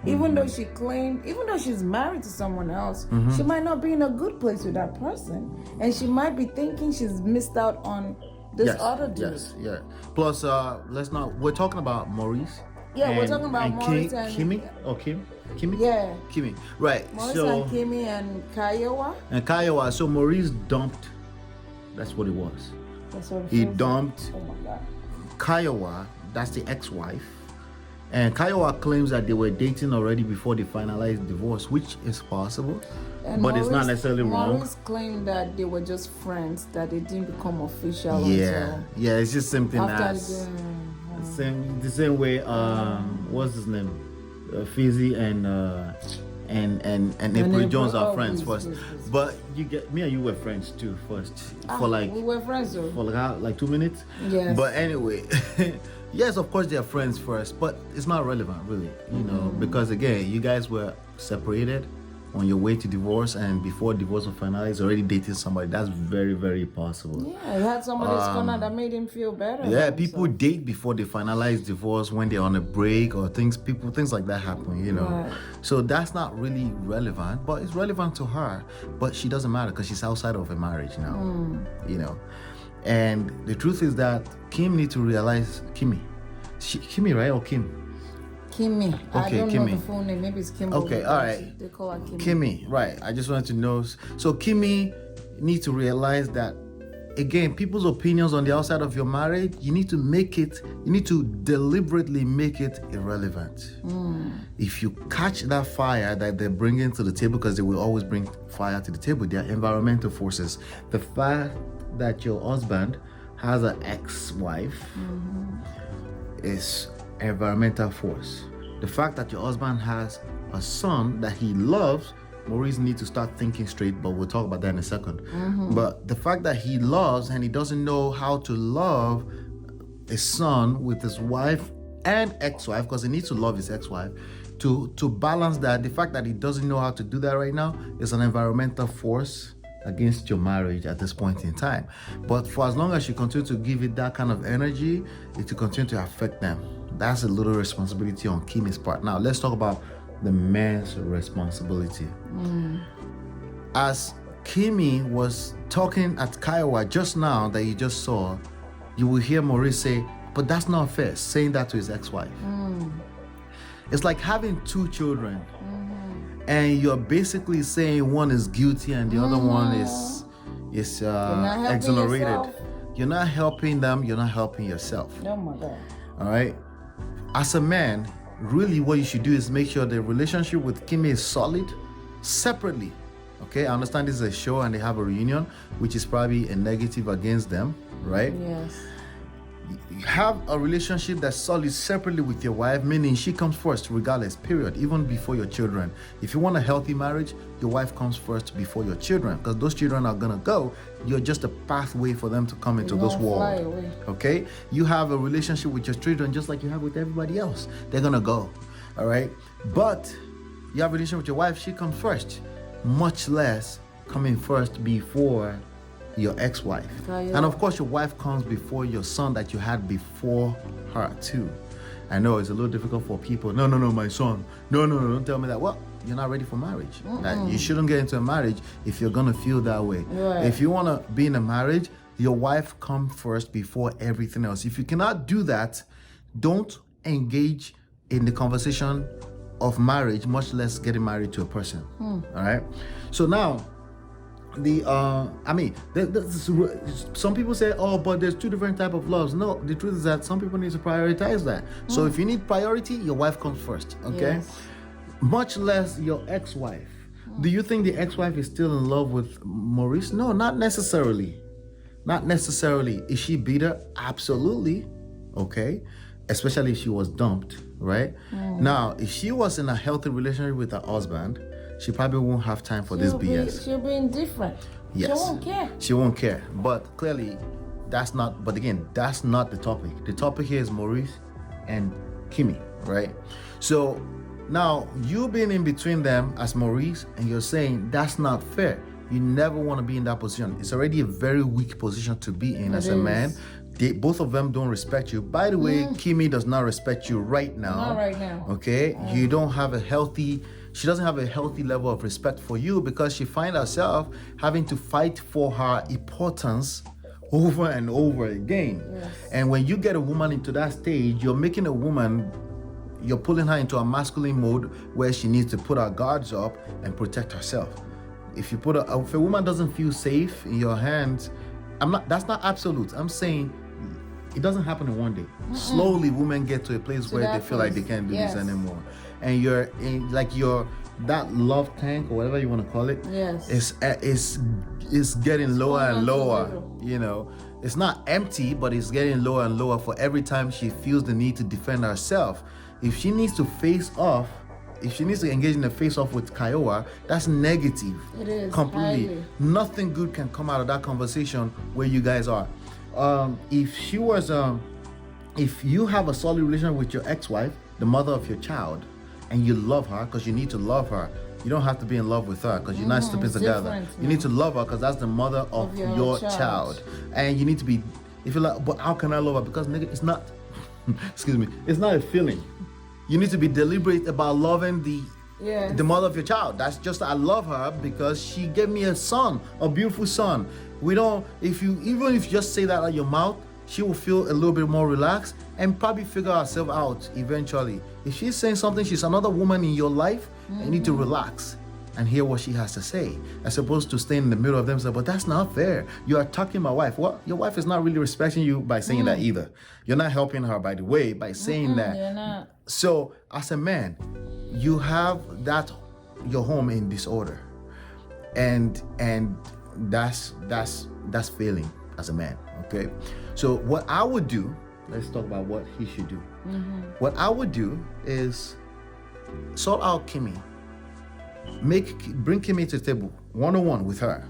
Even though she claimed, even though she's married to someone else, she might not be in a good place with that person. And she might be thinking she's missed out on this other dude. Yes, yeah. Plus, we're talking about Maurice. Yeah, we're talking about Maurice and Kimmy. Oh, Kim? Kimmy? Yeah. Kimmy. Right. Maurice and Kimmy and Kiowa. And Kiowa. So Maurice dumped. That's what it was. That's what it He feels dumped like. Oh my God. Kiowa. That's the ex-wife. And Kiowa claims that they were dating already before they finalized divorce, which is possible, And but it's not necessarily wrong. Maurice claimed that they were just friends, that they didn't become official. Yeah, yeah, it's just something After that's the same way. What's his name? Fizzy and April Jones are friends first. But you get me and you were friends too first for like we were friends though. for like 2 minutes. Yes. But anyway. Yes, of course they are friends first, but it's not relevant really, you know, because again, you guys were separated on your way to divorce, and before divorce was finalized, already dating somebody. That's very, very possible. Yeah, he had somebody's corner that made him feel better. Yeah, people date before they finalize divorce when they're on a break or things like that happen, you know. Right. So that's not really relevant, but it's relevant to her. But she doesn't matter because she's outside of a marriage now, you know. And the truth is that Kim needs to realize, Kimmy, right? Or Kim? Kimmy. I Okay, don't Kimmy. know the full name. Maybe it's Kimmy. Okay, all right. They call her Kimmy. Kimmy, right. I just wanted to know. So Kimmy needs to realize that, again, people's opinions on the outside of your marriage, you need to deliberately make it irrelevant. If you catch that fire that they're bringing to the table, because they will always bring fire to the table, they are environmental forces. The fact that your husband has an ex-wife is environmental force. The fact that your husband has a son that he loves, Maurice needs to start thinking straight, but we'll talk about that in a second. But the fact that he loves and he doesn't know how to love a son with his wife and ex-wife, because he needs to love his ex-wife, to balance that, the fact that he doesn't know how to do that right now is an environmental force against your marriage at this point in time. But for as long as you continue to give it that kind of energy, it will continue to affect them. That's a little responsibility on Kimmy's part. Now let's talk about the man's responsibility. As Kimmy was talking at Kiowa just now that you just saw, you will hear Maurice say, but that's not fair, saying that to his ex-wife. It's like having two children and you're basically saying one is guilty and the other one is exonerated. Yourself. You're not helping them, you're not helping yourself. Oh my God. All right. As a man, really what you should do is make sure the relationship with Kimmy is solid separately. Okay, I understand this is a show and they have a reunion, which is probably a negative against them, right? Yes. Have a relationship that's solid separately with your wife, meaning she comes first regardless, period, even before your children. If you want a healthy marriage, your wife comes first before your children, because those children are gonna go. You're just a pathway for them to come into this world. Okay? You have a relationship with your children just like you have with everybody else. They're gonna go. All right? But you have a relationship with your wife, she comes first, much less coming first before your ex-wife. And of course your wife comes before your son that you had before her too. I know it's a little difficult for people. No, my son. No, don't tell me that. Well, you're not ready for marriage. That you shouldn't get into a marriage if you're gonna feel that way. Right. If you wanna be in a marriage, your wife comes first before everything else. If you cannot do that, don't engage in the conversation of marriage, much less getting married to a person. All right. So now, some people say, oh, but there's two different types of loves. No, the truth is that some people need to prioritize that. So if you need priority, your wife comes first, okay? Yes. Much less your ex-wife. Do you think the ex-wife is still in love with Maurice? No, not necessarily. Not necessarily. Is she bitter? Absolutely. Okay. especially if she was dumped, right? Now, if she was in a healthy relationship with her husband, she probably won't have time for this BS. She'll be indifferent. Yes. She won't care. She won't care. But clearly, that's not the topic. The topic here is Maurice and Kimmy, right? So now you being in between them as Maurice, and you're saying that's not fair. You never want to be in that position. It's already a very weak position to be in as a man. Both of them don't respect you. By the way, Kimmy does not respect you right now. Not right now. Okay? You don't have she doesn't have a healthy level of respect for you because she finds herself having to fight for her importance over and over again. Yes. And when you get a woman into that stage, you're pulling her into a masculine mode where she needs to put her guards up and protect herself. If a woman doesn't feel safe in your hands, that's not absolute. I'm saying it doesn't happen in one day. Slowly, women get to a place where they feel like they can't do this anymore. And you're in that love tank or whatever you want to call it. Yes. It's getting lower and lower. You know, it's not empty, but it's getting lower and lower for every time she feels the need to defend herself. If she needs to engage in a face-off with Kiowa, that's negative. It is. Completely. Highly. Nothing good can come out of that conversation where you guys are. If you have a solid relationship with your ex-wife, the mother of your child, and you love her, because you need to love her. You don't have to be in love with her because you're not sleeping together. You need to love her because that's the mother of your child. And you need to be, if you're like, but how can I love her? Because nigga, it's not, excuse me, it's not a feeling. You need to be deliberate about loving the mother of your child. That's just, I love her because she gave me a son, a beautiful son. Even if you just say that out of your mouth, she will feel a little bit more relaxed and probably figure herself out eventually. If she's saying something, she's another woman in your life, you need to relax and hear what she has to say, as opposed to staying in the middle of them and say, but that's not fair. You are attacking my wife. Well, your wife is not really respecting you by saying that either. You're not helping her, by the way, by saying that. You're not. So as a man, you have your home in disorder. And that's failing as a man, okay? So what I would do, let's talk about what he should do. What I would do is sort out Kimmy. Bring Kimmy to the table, one-on-one with her.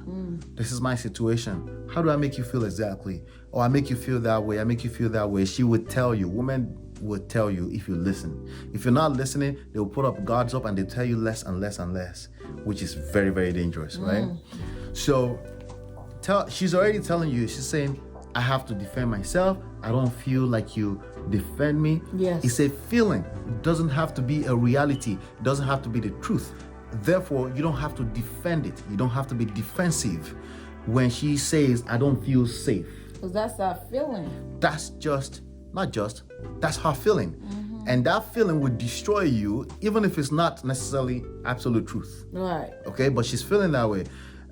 This is my situation. How do I make you feel exactly? Or I make you feel that way, I make you feel that way. She would tell you, women would tell you if you listen. If you're not listening, they will put up guards up and they tell you less and less and less, which is very, very dangerous, right? So she's already telling you, she's saying, I have to defend myself. I don't feel like you defend me. Yes. It's a feeling. It doesn't have to be a reality. It doesn't have to be the truth. Therefore, you don't have to defend it. You don't have to be defensive when she says, I don't feel safe. Because that's her feeling. That's that's her feeling. And that feeling would destroy you, even if it's not necessarily absolute truth. Right. Okay, but she's feeling that way.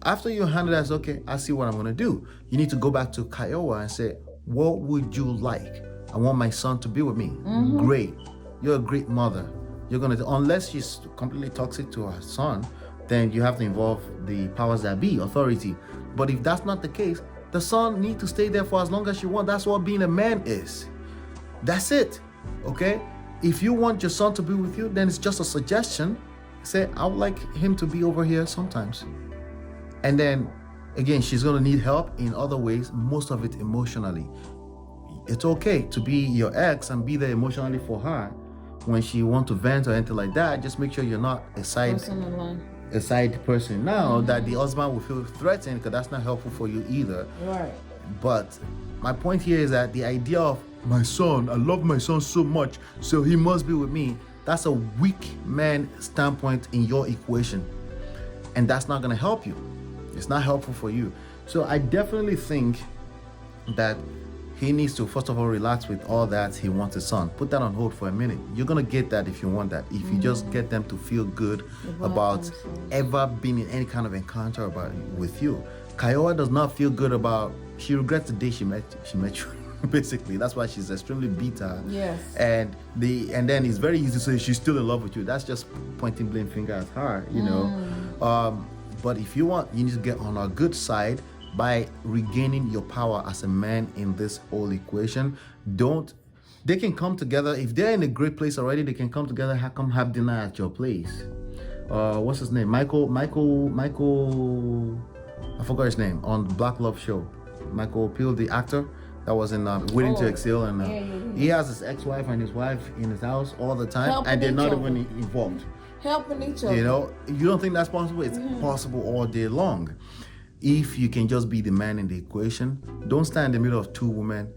After you handle that, okay, I see what I'm gonna do. You need to go back to Kiowa and say, what would you like? I want my son to be with me. Great. You're a great mother. You're gonna, unless she's completely toxic to her son, then you have to involve the powers that be, authority. But if that's not the case, the son needs to stay there for as long as you want. That's what being a man is. That's it. Okay? If you want your son to be with you, then it's just a suggestion. Say, I would like him to be over here sometimes. And then, again, she's going to need help in other ways, most of it emotionally. It's okay to be your ex and be there emotionally for her when she wants to vent or anything like that. Just make sure you're not a side person now that the husband will feel threatened, because that's not helpful for you either. Right. But my point here is that the idea of my son, I love my son so much, so he must be with me, that's a weak man standpoint in your equation. And that's not going to help you. It's not helpful for you. So I definitely think that he needs to, first of all, relax with all that he wants his son. Put that on hold for a minute. You're going to get that if you want that. If you just get them to feel good about ever being in any kind of encounter with you. Kiowa does not feel good about, she regrets the day she met you. Basically, that's why she's extremely bitter. Yes. And then it's very easy to say she's still in love with you. That's just pointing blame finger at her, you know. But if you want, you need to get on our good side by regaining your power as a man in this whole equation. Don't they can come together. If they're in a great place already, they can come together, come have dinner at your place. What's his name? Michael, I forgot his name, on the Black Love show. Michael Peel, the actor that was in Waiting to Exhale, and he has his ex-wife and his wife in his house all the time, Helping and they're not each even involved. Helping each other. You know, you don't think that's possible? It's possible all day long. If you can just be the man in the equation, don't stand in the middle of two women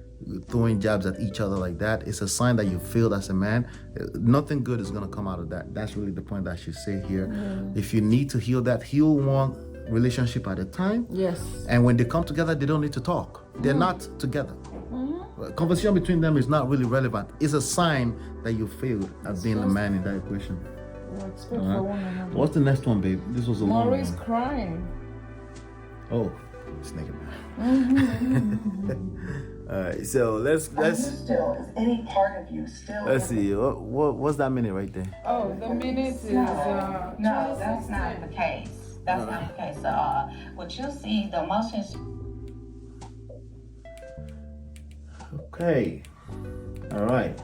throwing jabs at each other like that. It's a sign that you failed as a man. Nothing good is going to come out of that. That's really the point that I should say here. If you need to heal that, heal one relationship at a time. Yes. And when they come together, they don't need to talk. They're not together. Conversation between them is not really relevant. It's a sign that you failed at being a man in that equation. Respect for one another. What's the next one, babe? This was a long Maurice one. crying. Oh, snake man. Alright, so let's Still, is any part of you still? let's see. What's that minute right there? Oh, the minute is No, that's not the case. That's not the case. What you see, the emotions. Okay. All right.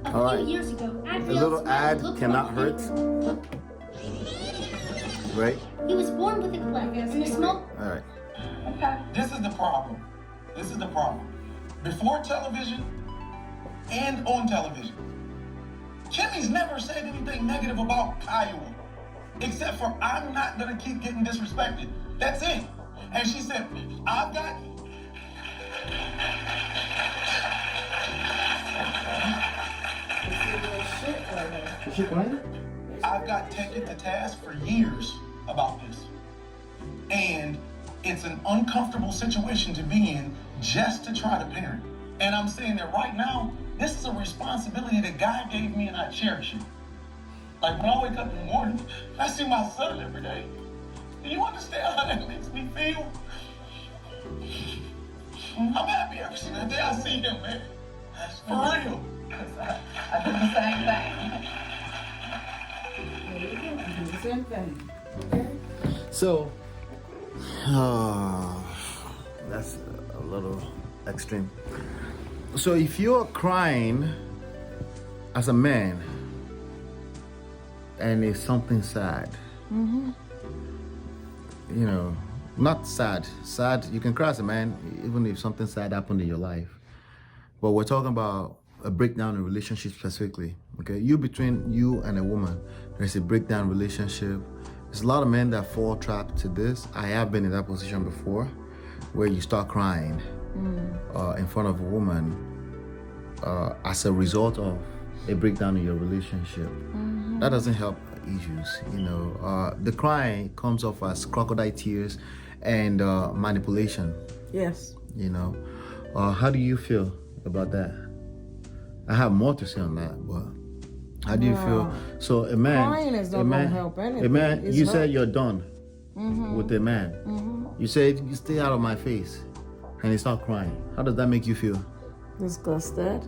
A few years ago, A little ad cannot hurt. Right? He was born with a cleft and a small. All right. This is the problem. This is the problem. Before television and on television, Kimmy's never said anything negative about Kiowa, except for I'm not gonna keep getting disrespected. That's it. And she said, I've got. I've got taken to task for years about this. And it's an uncomfortable situation to be in just to try to parent. And I'm saying that right now, this is a responsibility that God gave me and I cherish it. Like when I wake up in the morning, I see my son every day. Do you understand how that makes me feel? I'm happy every single day I see him, man. For real. I do the same thing. same thing. So, that's a little extreme. So if you're crying as a man and it's something sad, you know, not sad, you can cry as a man even if something sad happened in your life. But we're talking about a breakdown in relationship specifically, okay? Between you and a woman, there's a breakdown relationship. There's a lot of men that fall trapped to this. I have been in that position before, where you start crying in front of a woman as a result of a breakdown in your relationship. That doesn't help issues, you know. The crying comes off as crocodile tears and manipulation. Yes. You know, how do you feel about that? I have more to say on that, but how do you feel? So a man, crying is not gonna help anything. A man, It's you hurt. said you're done with a man. You said you stay out of my face, and he start crying. How does that make you feel? Disgusted.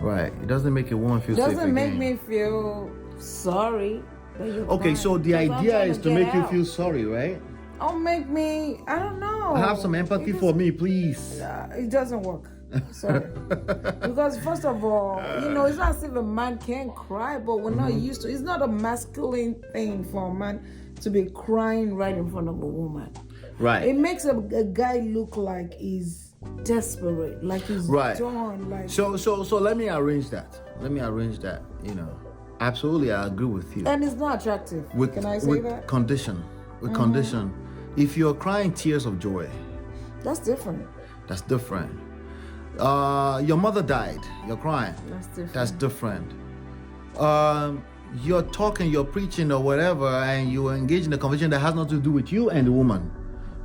Right. It doesn't make a woman feel safe Doesn't make again. me feel sorry that you're Okay, crying. so the Because I'm idea trying is to get make you out. feel sorry, right? Don't make me, I don't know. Have some empathy for me, please. It doesn't work. Sorry. Because first of all, you know, it's not as if a man can't cry, but we're not used to. It's not a masculine thing for a man to be crying right in front of a woman. Right. It makes a guy look like he's desperate, like he's done. Like So let me arrange that. You know, absolutely, I agree with you. and it's not attractive. Can I say with that? condition. With condition. If you're crying tears of joy, That's different. that's different. Your mother died, you're crying. That's different. That's different. You're talking, you're preaching or whatever, and you engage in a conversation that has nothing to do with you and the woman,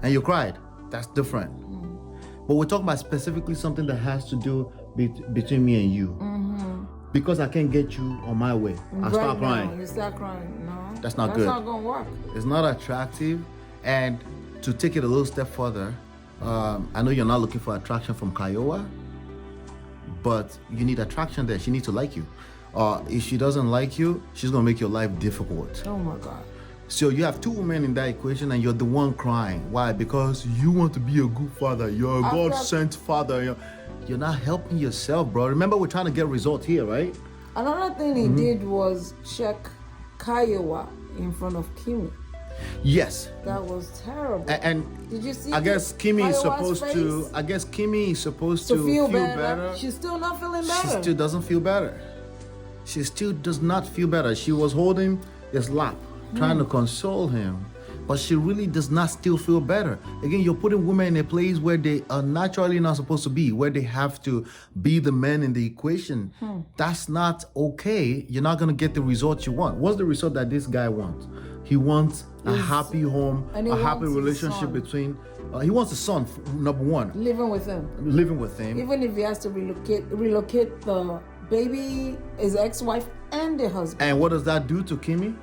and you cried. That's different. But we're talking about specifically something that has to do between me and you. Because I can't get you on my way, I start crying. You start crying. No. That's not good. That's not gonna work. It's not attractive. And to take it a little step further, I know you're not looking for attraction from Kiowa, but you need attraction there. She needs to like you. If she doesn't like you, she's gonna make your life difficult. Oh my God. So you have two women in that equation, and you're the one crying. Why? Because you want to be a good father. You're a God-sent father. You're not helping yourself, bro. Remember, we're trying to get results here, right? Another thing he did was check Kiowa in front of Kimmy. Yes. That was terrible. And did you see? I guess Kimmy is supposed face? to. I guess Kimmy is supposed to feel better. She's still not feeling better. She still doesn't feel better. She still does not feel better. She was holding his lap, trying to console him, but she really does not still feel better. Again, you're putting women in a place where they are naturally not supposed to be, where they have to be the men in the equation. That's not okay. You're not going to get the result you want. What's the result that this guy wants? He wants a happy home, a happy relationship between. He wants a son, number one. Living with him. Even if he has to relocate the baby, his ex-wife, and the husband. And what does that do to Kimmy?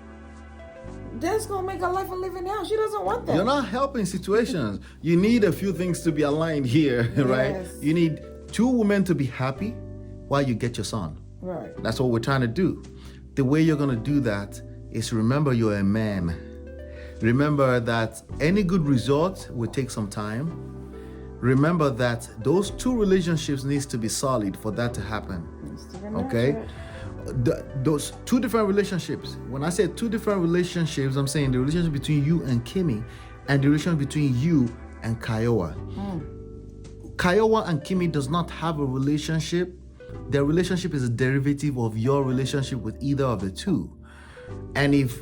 That's gonna make her life a living hell. She doesn't want that. You're not helping situations. You need a few things to be aligned here, right? Yes. You need two women to be happy while you get your son. Right. That's what we're trying to do. The way you're gonna do that is remember you're a man. Remember that any good result will take some time. Remember that those two relationships needs to be solid for that to happen. Okay? Those two different relationships. When I say two different relationships, I'm saying the relationship between you and Kimmy and the relationship between you and Kiowa. Kiowa and Kimmy does not have a relationship. Their relationship is a derivative of your relationship with either of the two. And if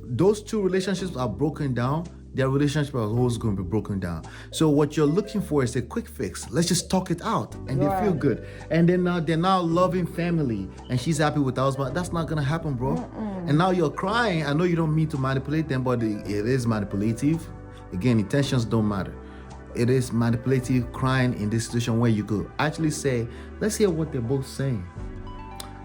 those two relationships are broken down, their relationship is always going to be broken down. So what you're looking for is a quick fix. Let's just talk it out, and they feel good. And then now they're now loving family, and she's happy with her husband. That's not gonna happen, bro. And now you're crying. I know you don't mean to manipulate them, but it is manipulative. Again, intentions don't matter. It is manipulative crying in this situation where you could actually say, let's hear what they're both saying.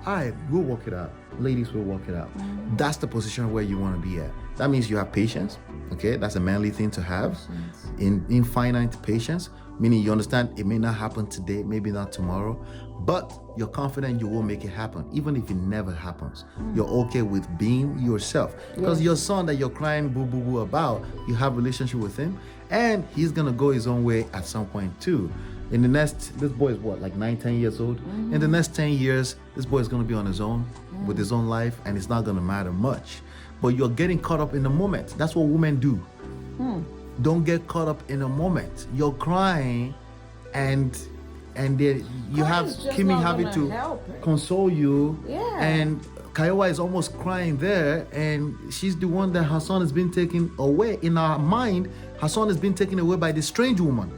All right, we'll work it out. Ladies will work it out. That's the position where you want to be at. That means you have patience. Okay, that's a manly thing to have. Infinite patience, meaning you understand it may not happen today, maybe not tomorrow, but you're confident you will make it happen, even if it never happens. You're okay with being yourself, because your son that you're crying boo boo boo about, you have a relationship with him, and he's gonna go his own way at some point too. In the next, this boy is what, like 9-10 years old? In the next 10 years, this boy is gonna be on his own with his own life, and it's not gonna matter much. But you're getting caught up in the moment. That's what women do. Don't get caught up in a moment. You're crying, and then you have Kimmy having to console you, and Kiowa is almost crying there, and she's the one that her son has been taken away. In her mind, her son has been taken away by this strange woman.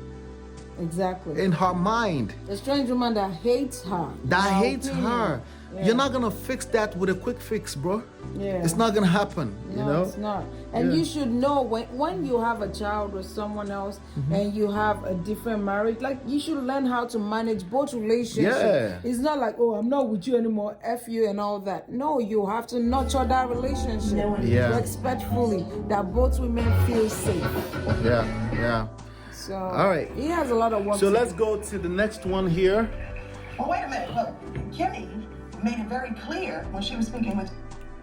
Exactly. In her mind. The strange woman that hates her. That hates her. Yeah. You're not gonna fix that with a quick fix, bro. It's not gonna happen. No, you know, it's not. And you should know when you have a child with someone else and you have a different marriage, like you should learn how to manage both relationships. It's not like, oh, I'm not with you anymore, F you and all that. No, you have to nurture that relationship respectfully, that both women feel safe. So all right. He has a lot of work. So let's go to the next one here. Well, wait a minute. Look, Kimmy made it very clear when she was speaking with.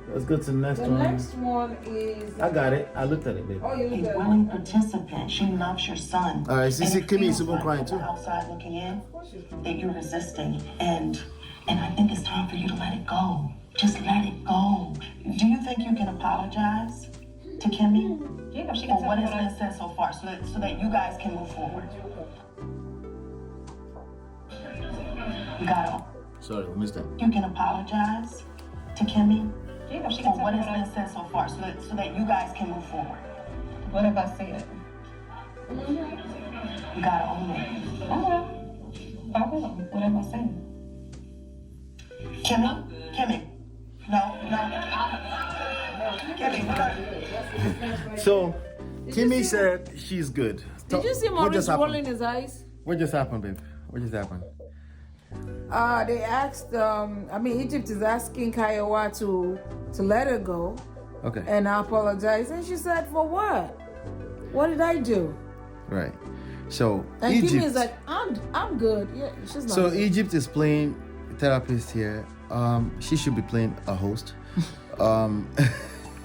Let's go to the next one. The next one is. I got it. I looked at it, baby. Oh, you looked at it. A willing participant. She loves your son. All right, see, Kimmy is even crying too. Outside looking in, that you're resisting, and I think it's time for you to let it go. Just let it go. Do you think you can apologize to Kimmy? Yeah, she for can. what has been said so far, so that you guys can move forward. You gotta. Sorry, I missed that. You can apologize to Kimmy. Yeah, she for can. what has been said so far, so that you guys can move forward. What have I said? You gotta own it. I will. What have I said? Kimmy. No. Kimmy. So, Kimmy said she's good. Did you see Maurice rolling his eyes? What just happened, babe? What just happened? They asked, Egypt is asking Kiowa to let her go. Okay. And I apologize. And she said, for what? What did I do? Right. So, and Egypt. Kimmy is like, I'm good. Yeah, she's not So, good. Egypt is playing therapist here. She should be playing a host.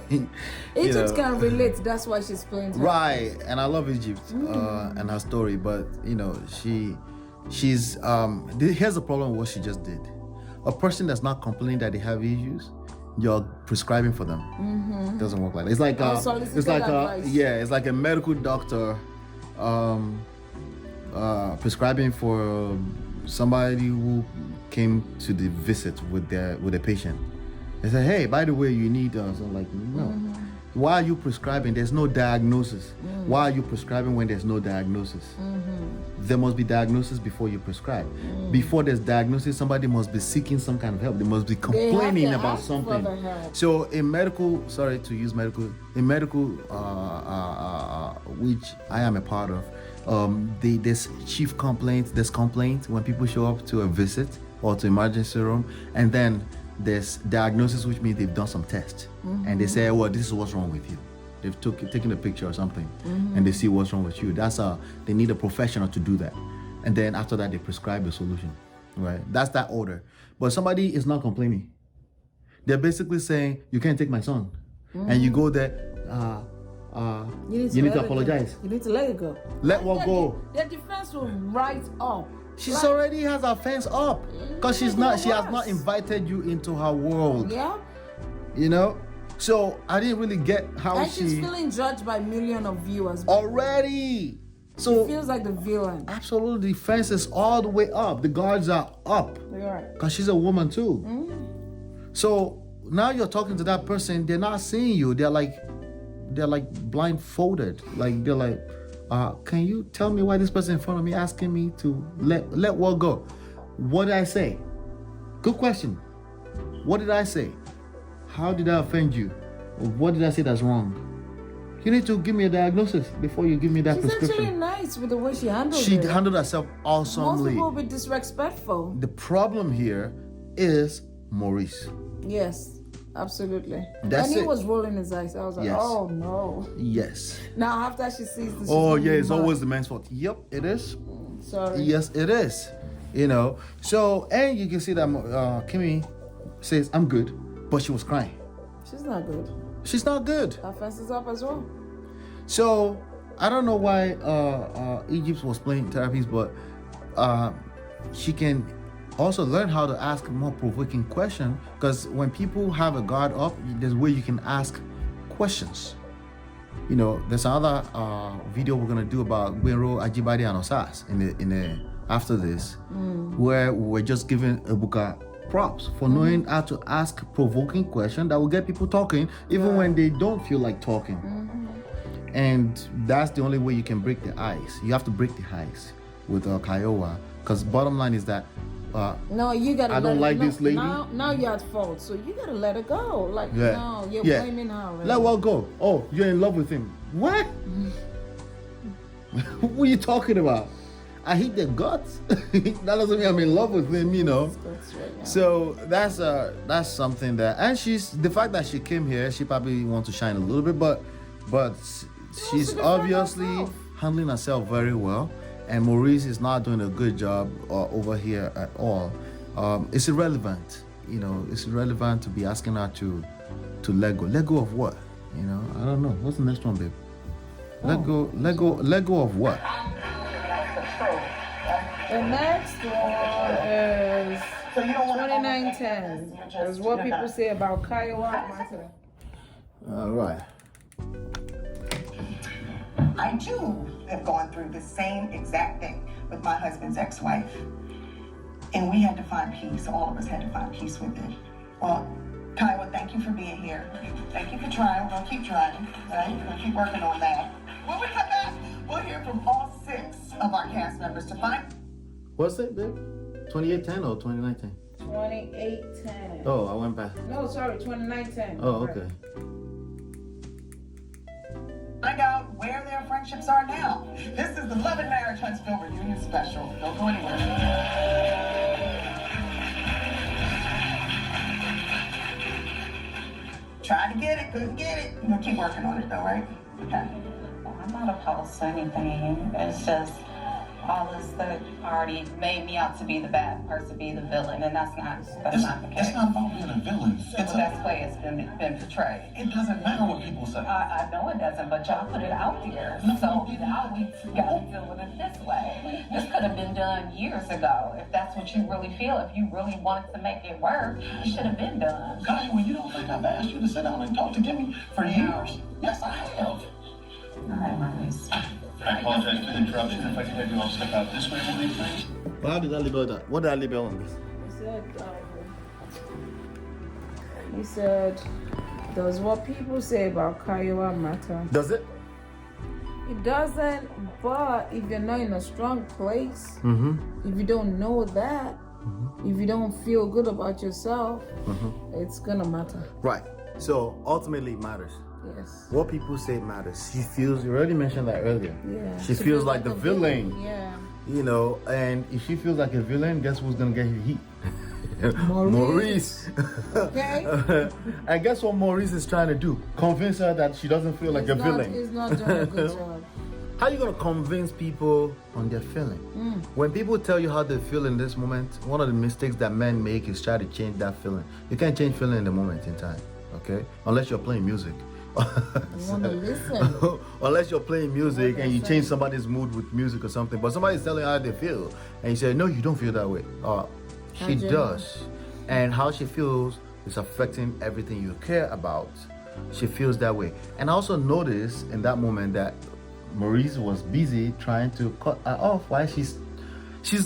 Egypt can relate. That's why she's playing. Right, and I love Egypt and her story, but she's here's the problem with what she just did. A person that's not complaining that they have issues, you're prescribing for them. It doesn't work like that. It's like it's like a medical doctor prescribing for somebody who came to the visit with a patient. They say, hey, by the way, you need us. I'm like, no. Why are you prescribing? There's no diagnosis. Why are you prescribing when there's no diagnosis? There must be diagnosis before you prescribe. Before there's diagnosis, somebody must be seeking some kind of help. They must be complaining about something. So in medical, sorry to use medical, which I am a part of, there's chief complaints, there's complaints when people show up to a visit or to emergency room, and then there's diagnosis, which means they've done some tests, and they say, well, this is what's wrong with you. They've taken a picture or something, and they see what's wrong with you. They need a professional to do that, and then after that they prescribe a solution, right? That's that order. But somebody is not complaining. They're basically saying, you can't take my son, and you go there. You need to apologize. You need to let it go. Let what go? The defense will rise up. She's already has her fence up because she has not invited you into her world. Yeah. So I didn't really get how and she's feeling judged by millions of viewers already. So she feels like the villain. Absolutely, the fence is all the way up. The guards are up because she's a woman too. So now you're talking to that person. They're not seeing you. They're like blindfolded. Like they're like. Can you tell me why this person in front of me asking me to let what go? What did I say? Good question. What did I say? How did I offend you? What did I say that's wrong? You need to give me a diagnosis before you give me that prescription. She's actually nice with the way she handled it. She handled herself awesomely. Most people will be disrespectful. The problem here is Maurice. Yes. Absolutely. He was rolling his eyes. I was like, oh no. Yes. Now after she sees this. Oh yeah, it's always the man's fault. Yep, it is. Sorry. Yes, it is. So, and you can see that Kimmy says, I'm good, but she was crying. She's not good. She's not good. Her fence is up as well. So, I don't know why Egypt was playing therapies, but she can also learn how to ask more provoking questions, because when people have a guard up, there's a way you can ask questions. There's another video we're gonna do about Gwero, Ajibade, and Osas after this, where we're just giving Ebuka props for knowing how to ask provoking questions that will get people talking, even when they don't feel like talking. And that's the only way you can break the ice. You have to break the ice with Kiowa, because bottom line is that no, you gotta. I don't like this lady. Now you're at fault, so you gotta let her go. No, you're blaming her. Right? Let her go. Oh, you're in love with him. What? What are you talking about? I hate their guts. That doesn't mean I'm in love with him, Right, so that's something that, and the fact that she came here, she probably wants to shine a little bit, but she's obviously handling herself very well. And Maurice is not doing a good job over here at all. It's irrelevant, It's irrelevant to be asking her to let go. Let go of what? I don't know. What's the next one, babe? Let go of what? The next one is 2910. That's what people say about Kiowa and Martell. All right. I too have gone through the same exact thing with my husband's ex-wife. And we had to find peace. All of us had to find peace with it. Well, Kiowa, thank you for being here. Thank you for trying. We're going to keep trying, right? We're going to keep working on that. When we come back, we'll hear from all 6 of our cast members to find... What's it, babe? 2810 or 2910? 2810. Oh, I went back. No, sorry, 2910. Oh, okay. Find out where their friendships are now. This is the Love and Marriage Huntsville reunion special. Don't go anywhere. Tried to get it, couldn't get it. We'll keep working on it though, right? Okay. I'm not opposed to anything. It's just all this stuff already made me out to be the bad person, be the villain, and that's not the case. It's not about being a villain. That's the way it's been portrayed. It doesn't matter what people say. I know it doesn't, but y'all put it out there. So now we gotta deal with it this way. This could have been done years ago. If that's what you really feel, if you really wanted to make it work, it should have been done. Kyle, when you don't think I've asked you to sit down and talk to Kimmy for years? Yes, I have. All right, Maurice. I apologize for the interruption. If I could have you all step out this way, please. But how did I label that? What did I label on this? He said, does what people say about Kiowa matter? Does it? It doesn't, but if you're not in a strong place, if you don't know that, if you don't feel good about yourself, it's gonna matter. Right. So ultimately it matters. Yes. What people say matters. She feels, you already mentioned that earlier. Yeah. She feels like the villain. Yeah. You know, and if she feels like a villain, guess who's gonna get heat? Maurice. Okay. And guess what Maurice is trying to do? Convince her that she doesn't feel like a villain. He's not doing a good job. How are you gonna convince people on their feeling? When people tell you how they feel in this moment, one of the mistakes that men make is try to change that feeling. You can't change feeling in the moment in time, okay? Unless you're playing music. You wanna listen. Unless you're playing music and you change somebody's mood with music or something, but somebody's telling you how they feel, and you say, no, you don't feel that way. She does. And how she feels is affecting everything you care about. She feels that way. And I also noticed in that moment that Maurice was busy trying to cut her off while she's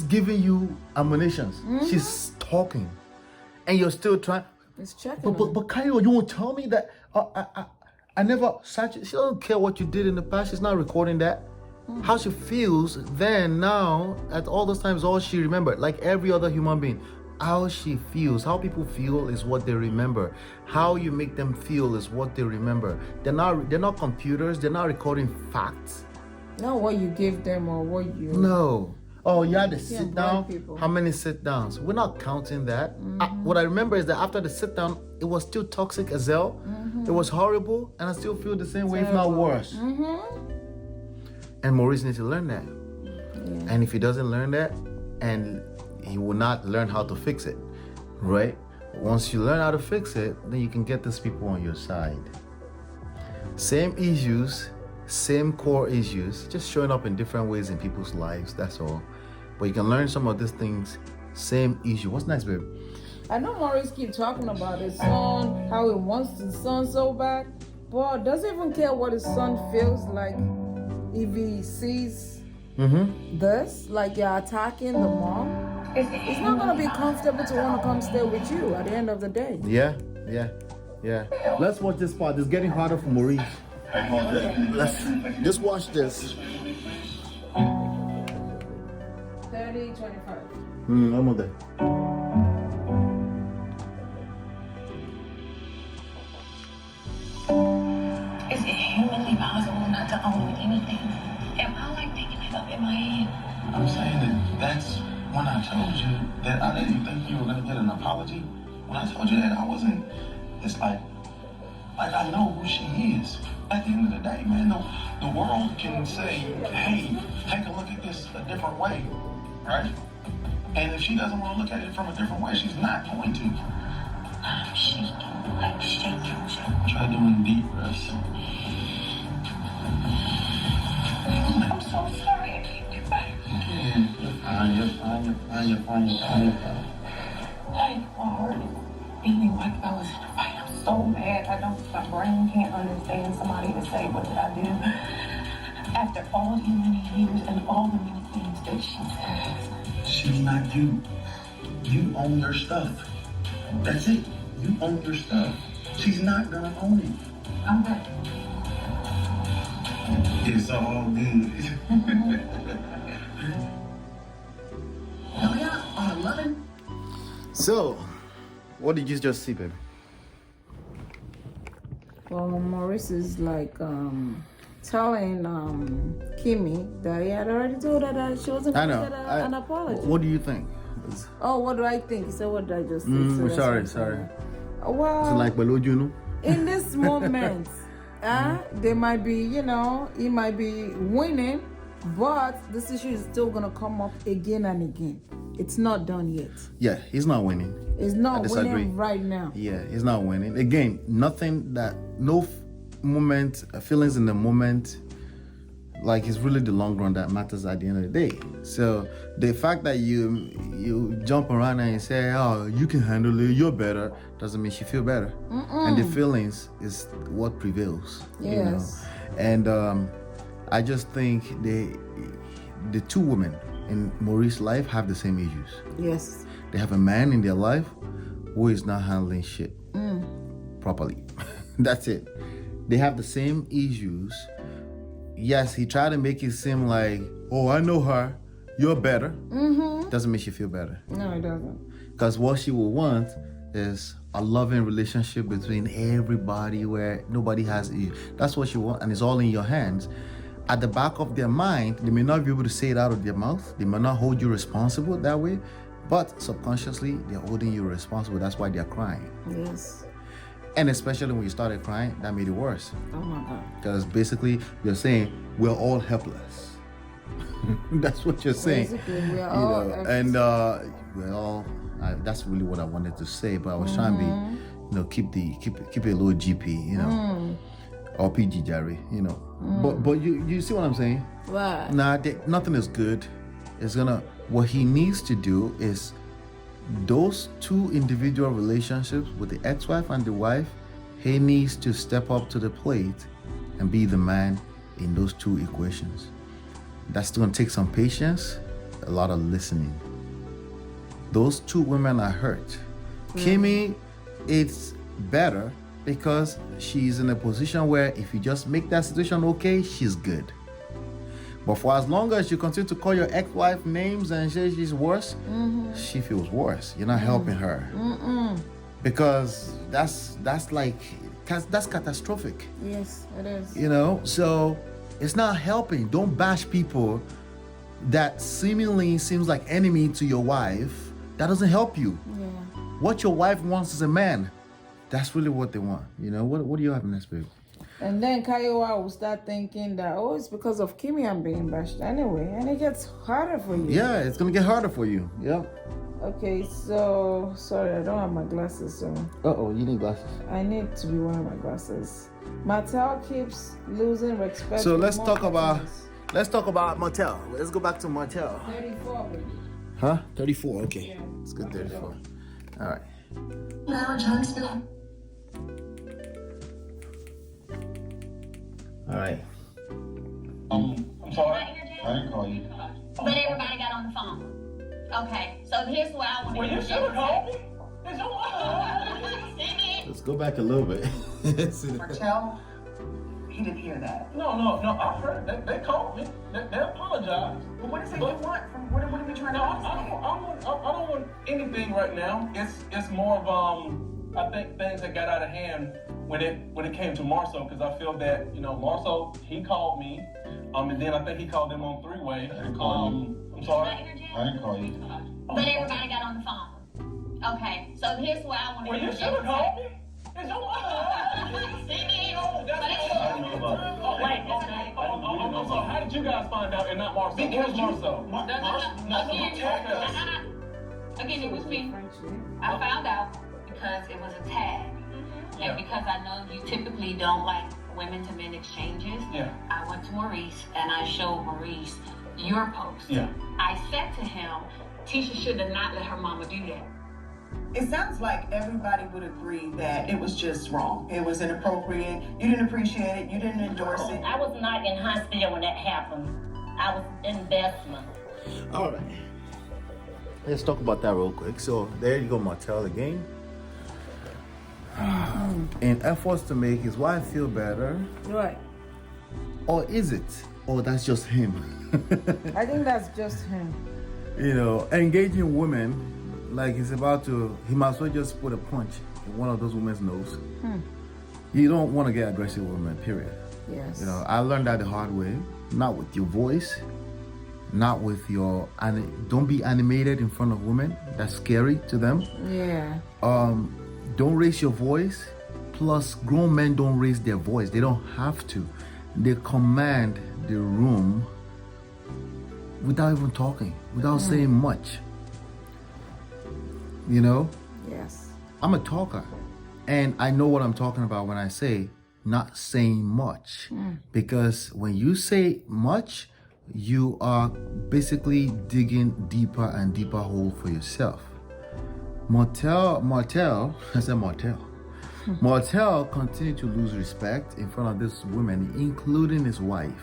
giving you admonitions. She's talking. And you're still trying. It's checking. But Kyle, you won't tell me that I never she doesn't care what you did in the past. She's not recording that. How she feels then, now, at all those times, all she remembered, like every other human being. How she feels, how people feel is what they remember. How you make them feel is what they remember. They're not computers, they're not recording facts. Not what you give them or what you... No. Oh, you had to sit down? People. How many sit downs? We're not counting that. What I remember is that after the sit down, it was still toxic as hell. It was horrible, and I still feel the same way, if not worse. And Maurice needs to learn that. Yeah. And if he doesn't learn that, and he will not learn how to fix it, right? Once you learn how to fix it, then you can get these people on your side. Same issues, same core issues, just showing up in different ways in people's lives, that's all. But you can learn some of these things, same issue. What's next, babe? I know Maurice keep talking about his son, how he wants his son so bad, but doesn't even care what his son feels like if he sees this, like you're attacking the mom. It's not gonna be comfortable to want to come stay with you at the end of the day. Yeah. Let's watch this part. It's getting harder for Maurice. Let's just watch this. 30, 25. I'm there. Is it humanly possible not to own anything? Am I like making it up in my head? I'm saying that's when I told you that I didn't think you were going to get an apology. When I told you that, I wasn't, it's like I know who she is. At the end of the day, man, the world can say, hey, take a look at this a different way, right? And if she doesn't want to look at it from a different way, she's not going to. She's doing like shit. Try doing deep breaths. I'm so sorry, I can't get back. You're fine. Like, my heart is beating like I was in a fight. I'm so mad. My brain can't understand somebody to say, what did I do? After all these many years and all the many things that she says. She's not you. You own your stuff. That's it. You own your stuff. She's not gonna own it. I'm ready. It's all good. Oh yeah, on 11. So, what did you just see, baby? Well, Maurice is like telling Kimmy that he had already told her that she wasn't going to get an apology. What do you think? Oh, what do I think? He said, what did I just say? Sorry. Well, it's like below you. In this moment, they might be, he might be winning, But this issue is still gonna come up again and again. It's not done yet. Yeah, he's not winning. It's not winning right now. Yeah, he's not winning. Again, moment, feelings in the moment, like it's really the long run that matters at the end of the day. So the fact that you jump around and you say, oh, you can handle it, you're better, doesn't mean she feel better. And the feelings is what prevails. Yes. You know? And I just think the two women in Maurice's life have the same issues. Yes. They have a man in their life who is not handling shit properly. That's it. They have the same issues. Yes, he tried to make it seem like, oh, I know her, you're better. Doesn't make you feel better. No, it doesn't. Because what she will want is a loving relationship between everybody where nobody has you. That's what she wants, and it's all in your hands. At the back of their mind, they may not be able to say it out of their mouth. They may not hold you responsible that way, but subconsciously, they're holding you responsible. That's why they're crying. Yes. And especially when you started crying, that made it worse. Oh my God. Because basically, you're saying, we're all helpless. That's what you're saying. Basically, we're all helpless. And we're all, that's really what I wanted to say, but I was trying to be, keep it a little GP, or PG Jerry, But you see what I'm saying? Right. Nah, nothing is good. What he needs to do is those two individual relationships with the ex-wife and the wife, he needs to step up to the plate and be the man in those two equations. That's going to take some patience, a lot of listening. Those two women are hurt. Kimmy, it's better because she's in a position where if you just make that situation okay, she's good. But for as long as you continue to call your ex-wife names and say she's worse, she feels worse. You're not helping her. Because that's catastrophic. Yes, it is. So it's not helping. Don't bash people that seemingly seems like enemy to your wife. That doesn't help you. Yeah. What your wife wants is a man. That's really what they want. What do you have in that spirit? And then Kiowa will start thinking that, it's because of Kimmy I'm being bashed anyway. And it gets harder for you. Yeah, it's going to get harder for you. Yeah. Okay, so, sorry, I don't have my glasses, so. Uh-oh, you need glasses. I need to be wearing my glasses. Martell keeps losing respect. So let's talk about Martell. Let's go back to Martell. 34, baby. Huh? 34, okay. Yeah. It's good, 34. All right. Huntsville. All right. I'm sorry. I didn't call you. But everybody got on the phone. Okay, so here's what I want to do. Well, you should have called me. Let's go back a little bit. Martell, he didn't hear that. No, I heard they called me. They apologized. But what is it you want from, what are we trying to understand? I don't want anything right now. It's more of I think things that got out of hand when it came to Marceau, because I feel that Marceau, he called me, and then I think he called them on three-way. I didn't call you. I'm sorry. I didn't call you. But everybody got on the phone. Okay, so here's what I want to Well, do. you should have called me. It's your So how did you guys find out and not Marceau? Where's Marceau? Again, it was me. I found out because it was a tag. And because I know you typically don't like women to men exchanges, I went to Maurice and I showed Maurice your post. Yeah. I said to him, Tisha should have not let her mama do that. It sounds like everybody would agree that it was just wrong. It was inappropriate. You didn't appreciate it. You didn't endorse it. I was not in Huntsville when that happened. I was in Bessemer. All right. Let's talk about that real quick. So there you go, Martell again. In efforts to make his wife feel better. Right. Or is it? Or that's just him? I think that's just him. Engaging women like he might as well just put a punch in one of those women's nose. You don't want to get aggressive with women, period. Yes. I learned that the hard way. Not with your voice, not with your, don't be animated in front of women. That's scary to them. Yeah. Don't raise your voice. Plus, grown men don't raise their voice. They don't have to. They command the room without even talking, without saying much. You know? Yes. I'm a talker, and I know what I'm talking about when I say not saying much. Because when you say much, you are basically digging deeper and deeper hole for yourself. Martell continued to lose respect in front of these women, including his wife,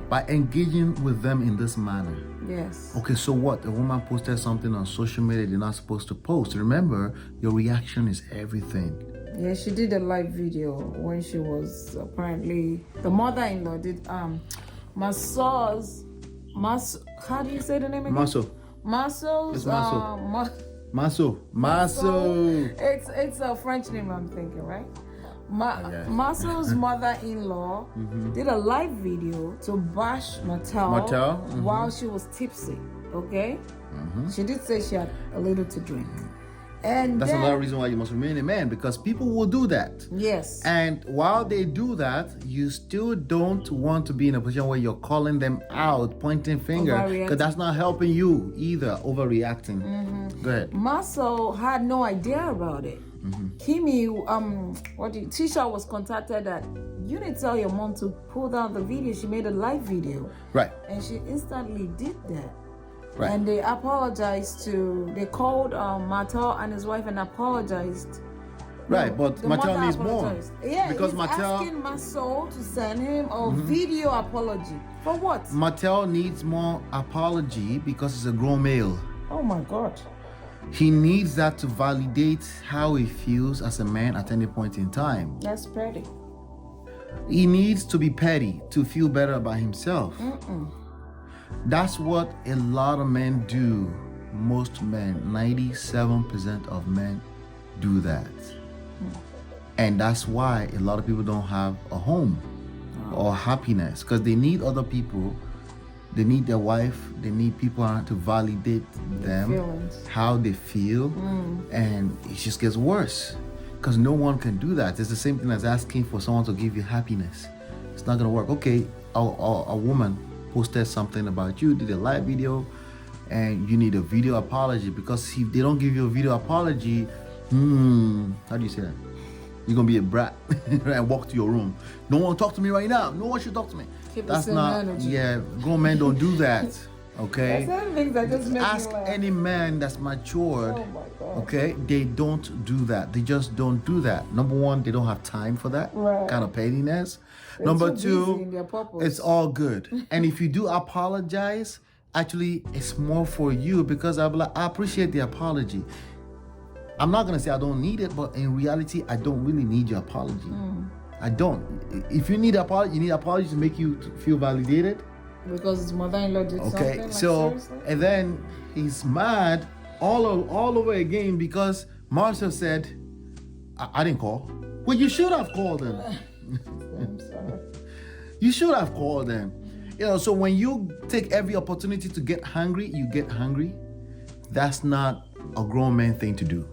by engaging with them in this manner. Yes. Okay, so what? A woman posted something on social media they're not supposed to post. Remember, your reaction is everything. Yeah, she did a live video when she was apparently the mother-in-law did how do you say the name again? Masso's Maso. It's a French name I'm thinking, right? Masso's mother-in-law did a live video to bash Martell while she was tipsy. Okay? She did say she had a little to drink. And that's another reason why you must remain a man, because people will do that. Yes. And while they do that, you still don't want to be in a position where you're calling them out, pointing finger, because that's not helping you either. Overreacting. Go ahead. Maso had no idea about it. Kimmy, Tisha was contacted that you didn't tell your mom to pull down the video. She made a live video. Right. And she instantly did that. Right. And they apologized they called Martell and his wife and apologized. Right, but Martell needs more. Yeah, because he's Martell asking Martell to send him a video apology. For what? Martell needs more apology because he's a grown male. Oh my God. He needs that to validate how he feels as a man at any point in time. That's petty. He needs to be petty to feel better about himself. That's what a lot of men do. Most men, 97% of men do that. And that's why a lot of people don't have a home or happiness, because they need other people. They need their wife. They need people around to validate them, how they feel. And it just gets worse because no one can do that. It's the same thing as asking for someone to give you happiness. It's not going to work. Okay, a woman posted something about you, did a live video, and you need a video apology, because if they don't give you a video apology, how do you say that? You're gonna be a brat and walk to your room. No one talk to me right now. No one should talk to me. That's not energy. Yeah, grown men don't do that. Okay? That's things that just make ask me laugh. any man that's matured. Oh my God. Okay, they don't do that. They just don't do that. Number one, they don't have time for that kind of pettiness. Number two, it's all good. And if you do apologize, actually, it's more for you, because I'll be like, I appreciate the apology. I'm not gonna say I don't need it, but in reality, I don't really need your apology. I don't. If you need apology, you need apology to make you feel validated. Because his mother-in-law did something. Okay, so seriously? And then he's mad all over again because Marshall said, I didn't call. Well, you should have called him. I'm sorry. You should have called him. You know, so when you take every opportunity to get hungry, you get hungry. That's not a grown man thing to do.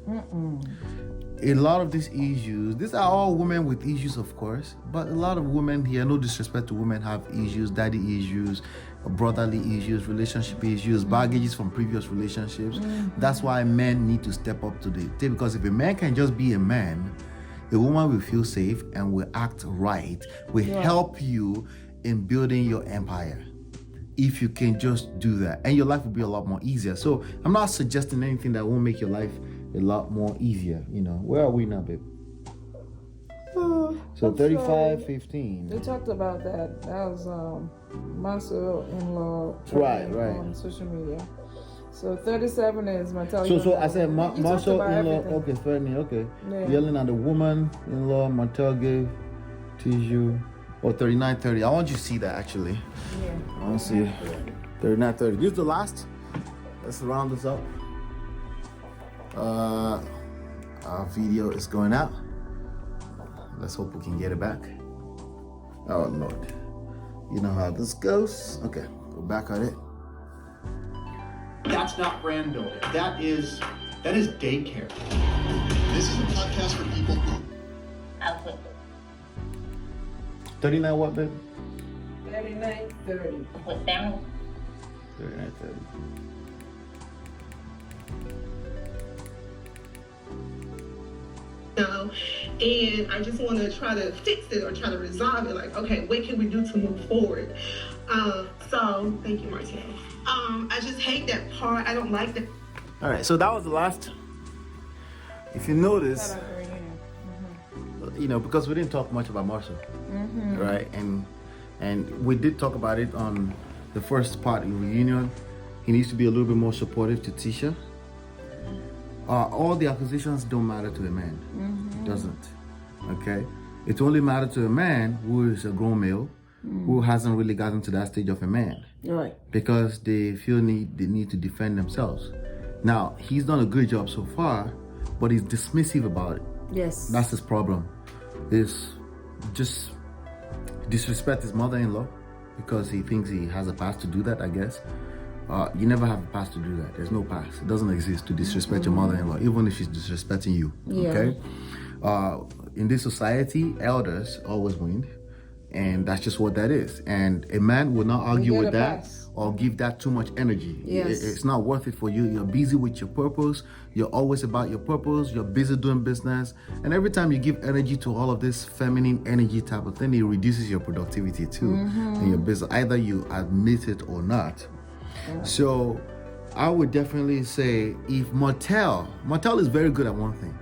A lot of these issues, these are all women with issues, of course, but a lot of women here, no disrespect to women, have issues, daddy issues, brotherly issues, relationship issues, baggages from previous relationships. That's why men need to step up to the table, because if a man can just be a man, a woman will feel safe and will act right, will help you in building your empire. If you can just do that, and your life will be a lot more easier. So I'm not suggesting anything that won't make your life a lot more easier. You know, where are we now, babe? So 35:15. They talked about that. That was Marcel-in-law right on social media. So 37 is Martell. So I said Marcel-in-law. Okay, fair enough. Okay, yelling at the woman-in-law. Martell gave Tisha. Or 39:30. I want you to see that actually. I want to see 39:30. This is the last. Let's round this up. Our video is going out. Let's hope we can get it back. Oh Lord. You know how this goes. Okay, we're back at it. That's not brand building. That is daycare. This is a podcast for people who... I'll quit. 39 what, babe? 39:30. Put down. 39:30. And I just want to try to fix it or try to resolve it. Like, okay, what can we do to move forward? So thank you, Martell. I just hate that part. I don't like that. All right, so that was the last. If you notice, you know, because we didn't talk much about Marcel, right? And we did talk about it on the first part in reunion. He needs to be a little bit more supportive to Tisha. All the accusations don't matter to a man. It doesn't. Okay? It only matters to a man who is a grown male, who hasn't really gotten to that stage of a man. Right. Because they feel they need to defend themselves. Now, he's done a good job so far, but he's dismissive about it. Yes. That's his problem. Is just disrespect his mother-in-law because he thinks he has a pass to do that, I guess. You never have a pass to do that. There's no pass. It doesn't exist to disrespect your mother-in-law, even if she's disrespecting you. Yeah. Okay? In this society, elders always win, and that's just what that is. And a man will not argue with that or give that too much energy. Yes. It's not worth it for you. You're busy with your purpose. You're always about your purpose. You're busy doing business. And every time you give energy to all of this feminine energy type of thing, it reduces your productivity too in your business. Either you admit it or not. So I would definitely say if Martell is very good at one thing.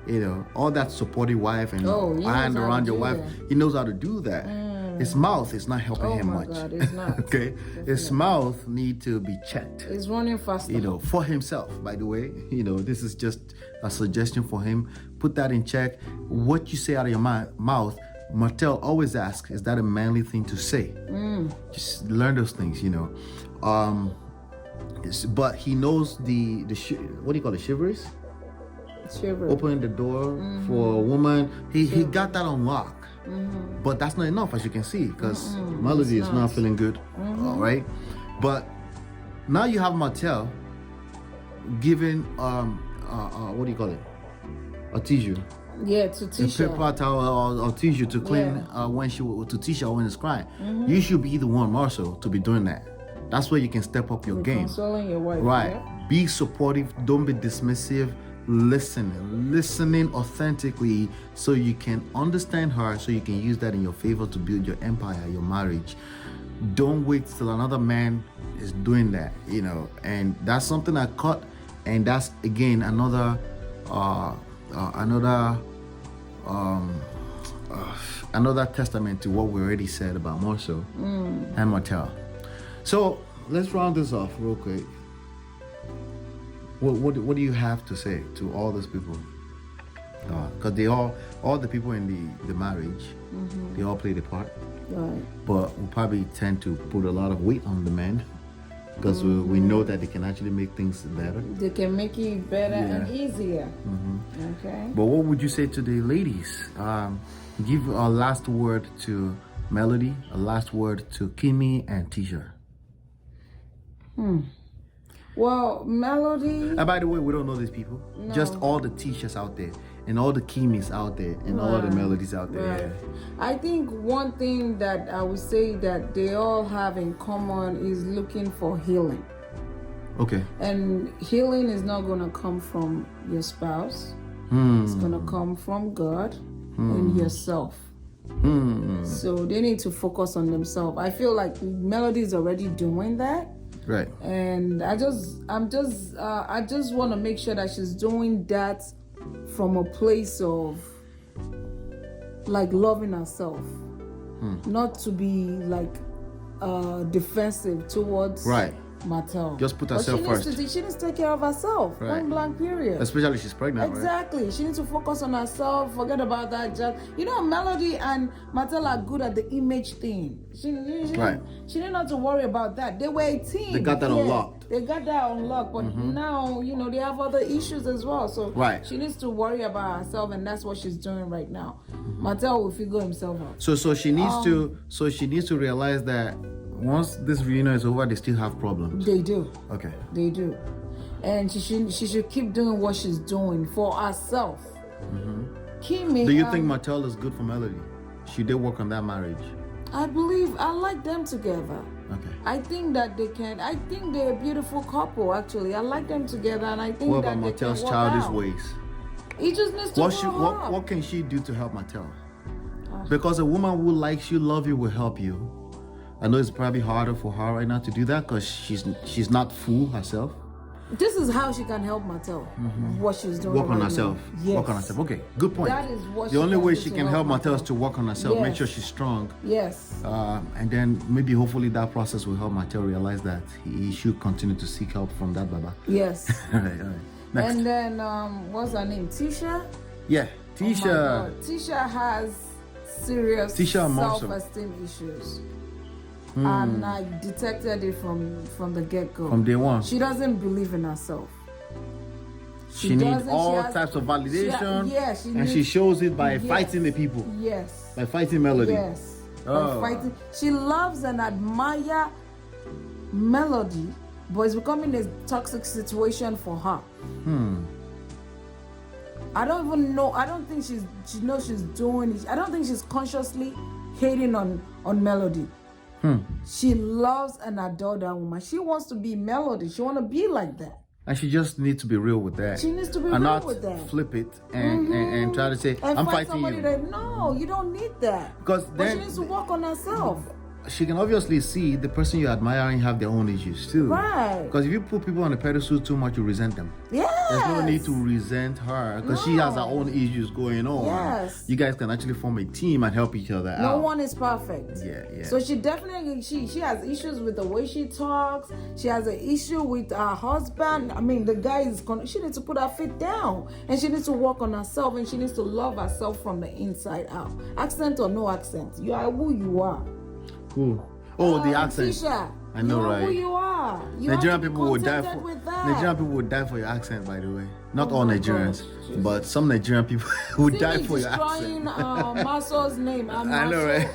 You know, all that supportive wife and hand around your wife, he knows how to do that. His mouth is not helping him much. God, it's not. Okay, his mouth need to be checked. It's running faster. You know, for himself. By the way, you know, this is just a suggestion for him. Put that in check. What you say out of your mouth, Martell always asks, "Is that a manly thing to say?" Just learn those things. You know, but he knows the what do you call it, chivalries? Opening the door for a woman. He got that on lock. But that's not enough, as you can see, because Melody is not feeling good. All right, but now you have Martell giving what do you call it, a tissue. Yeah, to Tisha. A paper towel or tissue to clean when she to Tisha when it's crying. You should be the one, Marcel, to be doing that. That's where you can step up your game. Consoling your wife. Right. Yeah. Be supportive. Don't be dismissive. Listening authentically so you can understand her, so you can use that in your favor to build your empire, your marriage. Don't wait till another man is doing that, you know. And that's something I caught, and that's again another testament to what we already said about Marcel and Martell. So let's round this off real quick. What do you have to say to all those people? Because they all the people in the marriage, they all play the part. Right. But we probably tend to put a lot of weight on the men because we know that they can actually make things better. They can make it better and easier. Okay. But what would you say to the ladies? Give a last word to Melody, a last word to Kimmy and Tisha. Well, Melody. And by the way, we don't know these people. No. Just all the Tishas out there, and all the Kimmys out there, and all the Melodies out there. Right. Yeah. I think one thing that I would say that they all have in common is looking for healing. Okay. And healing is not going to come from your spouse. It's going to come from God and yourself. So they need to focus on themselves. I feel like Melody is already doing that. Right. And I just want to make sure that she's doing that from a place of like loving herself, not to be like defensive towards Martell. Just put herself first. She needs to take care of herself. Point blank, period. Especially if she's pregnant. Exactly. Right? She needs to focus on herself. Forget about that. Just Melody and Martell are good at the image thing. She didn't have to worry about that. They were a team. They got that unlocked. They got that unlocked. But now, they have other issues as well. So she needs to worry about herself, and that's what she's doing right now. Martell will figure himself out. So she needs to realize that once this reunion is over, they still have problems. They do. Okay. They do. And she should keep doing what she's doing for herself. Kimmy. Do you think Martell is good for Melody? Should they work on that marriage? I like them together. Okay. I think that they can. I think they're a beautiful couple. Actually, I like them together, and I think What that about they Martell's can work childish out. ways? He just needs to grow up. What can she do to help Martell? Because a woman who likes you, love you, will help you. I know it's probably harder for her right now to do that because she's not full herself. This is how she can help Martell. What she's doing. Work on right herself. now. Yes. Work on herself. Okay, good point. That is what the only can way do she to can help Martell Martell is to work on herself, Yes. make sure she's strong. Yes. And then maybe hopefully that process will help Martell realize that he should continue to seek help from that baba. Yes. all right. Next. And then what's her name? Tisha? Yeah, Oh my Tisha. God. Tisha has serious Tisha amongst them. self-esteem issues. And I detected it from the get-go. From day one. She doesn't believe in herself. She needs doesn't- all she has- types of validation. she and she needs- shows it by Yes. fighting the people. Yes. By fighting Melody. Yes. Oh. By fighting. She loves and admires Melody, but it's becoming a toxic situation for her. I don't even know. I don't think she knows she's doing it. I don't think she's consciously hating on Melody. She loves and adores that woman. She wants to be Melody. She want to be like that. And she just needs to be real with that. She needs to be and real not with that. flip it and try to say, And I'm find fighting somebody you. that, no, you don't need that. Because But then she needs to work on herself. she can obviously see the person you're admiring have their own issues too. Right. Because if you put people on a pedestal too much, you resent them. Yes. There's no need to resent her because she has her own issues going on. Yes. You guys can actually form a team and help each other No out. one is perfect. Yeah. So she definitely she has issues with the way she talks. She has an issue with her husband. I mean, the guy is she needs to put her feet down and she needs to work on herself and she needs to love herself from the inside out. Accent or no accent, you are who you are. Who? Oh, the accent. Tisha, I know, you are right? who you are. You Nigerian have to be people would die contented for with that. Nigerian people would die for your accent, by the way. Not all my Nigerians, God. but some Nigerian people would die See for me your destroying accent. Maso's name. I know, right?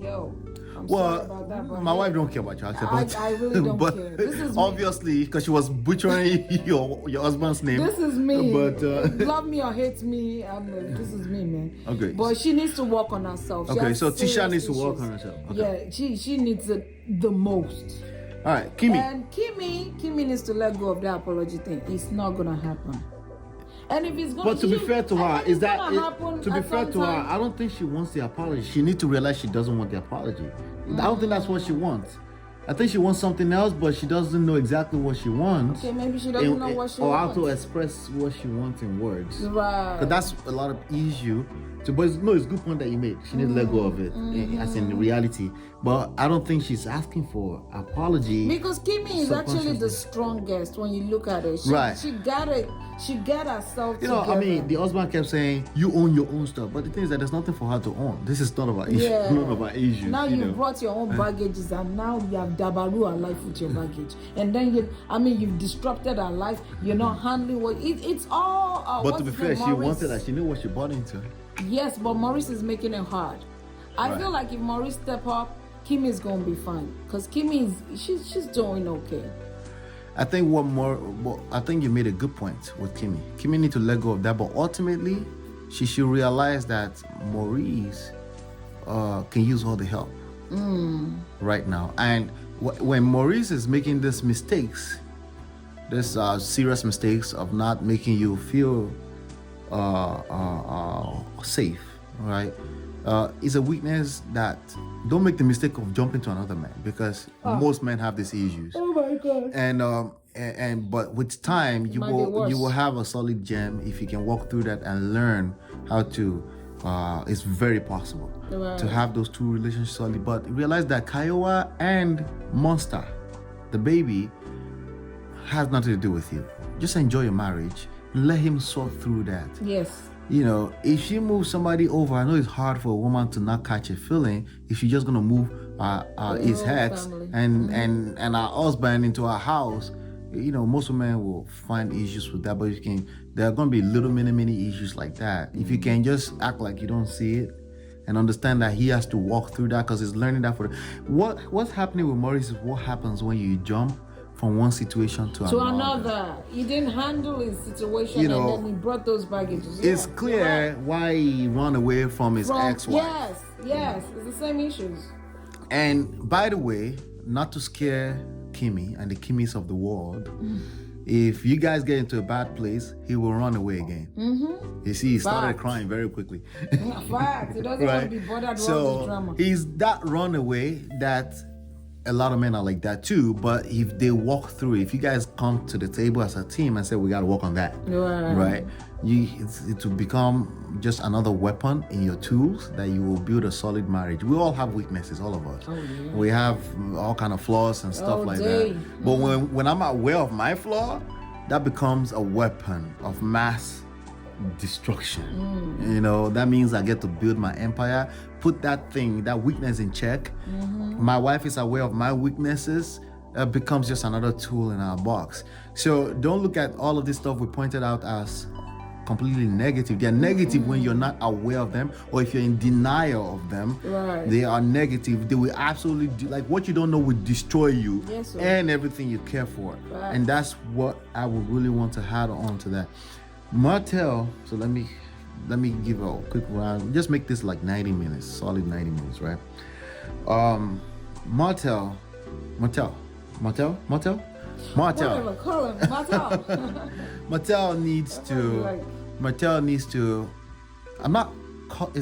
Yo. I'm sorry about Well, that, but my hey, wife don't care about your accent. I really don't but care. This is me. obviously because she was butchering your husband's name. This is me. But love me or hate me, this is me, man. Okay. But she needs to work on herself. She Okay, has so Tisha serious needs to work issues. on herself. Okay. Yeah, she needs it the most. All right, Kimmy. And Kimmy needs to let go of that apology thing. It's not gonna happen. And if it's gonna, But to be fair to her, is that happen to be at fair some to her? time. I don't think she wants the apology. She needs to realize she doesn't want the apology. I don't think that's what she wants. I think she wants something else, but she doesn't know exactly what she wants. Okay, maybe she doesn't know what she or wants. how to express what she wants in words. Right. Because that's a lot of issue. But it's a good point that you made. She needs to let go of it, as in reality. But I don't think she's asking for apology. Because Kimmy is actually the strongest when you look at it. Right. She got it. She got herself You know, together. I mean, the husband kept saying, you own your own stuff. But the thing is that there's nothing for her to own. This is not about issues. Yeah. Not about issues. Now you you know. brought your own baggages and now you have dabaru her life with your baggage. And then you've disrupted her life. You're not handling what it's all. But to be what's fair, the she Maurice? wanted that. She knew what she bought into. Yes, but Maurice is making it hard. I Right. feel like if Maurice step up, Kimmy is gonna be fine. Cause Kimmy is she's doing okay. I think I think you made a good point with Kimmy. Kimmy need to let go of that, but ultimately, she should realize that Maurice can use all the help right now. And when Maurice is making these mistakes, these serious mistakes of not making you feel safe, right? It's a weakness that don't make the mistake of jumping to another man because most men have these issues. Oh my God. And but with time you will have a solid gem if you can walk through that and learn how to. It's very possible to have those two relationships solid. But realize that Kiowa and Monster, the baby, has nothing to do with you. Just enjoy your marriage. Let him sort through that. Yes. You know, if she moves somebody over, I know it's hard for a woman to not catch a feeling if she's just gonna move his ex and her husband into her house. You know, most women will find issues with that, but there are gonna be little mini issues like that. If you can just act like you don't see it and understand that he has to walk through that because he's learning that what's happening with Maurice is what happens when you jump from one situation to another. He didn't handle his situation, and then he brought those baggages. It's clear why he ran away from his ex-wife. Yes, it's the same issues. And by the way, not to scare Kimmy and the Kimmys of the world, if you guys get into a bad place, he will run away again. You see, he started crying very quickly. Fact. He doesn't want to be bothered with all the drama. He's that runaway that a lot of men are like that too, but if they walk through it, if you guys come to the table as a team and say, we got to work on that, right? It will become just another weapon in your tools that you will build a solid marriage. We all have weaknesses, all of us. We have all kind of flaws and stuff like that. But when I'm aware of my flaw, that becomes a weapon of mass destruction. You know, that means I get to build my empire, put that weakness in check. My wife is aware of my weaknesses. It becomes just another tool in our box. So don't look at all of this stuff we pointed out as completely negative. They're negative when you're not aware of them, or if you're in denial of them. They are negative. They will absolutely like what you don't know will destroy you and everything you care for. And that's what I would really want to add on to that. Martell, so let me give a quick round. Just make this like 90 minutes, solid 90 minutes, right? Martell. Whatever, call him Martell. Martell needs to. It's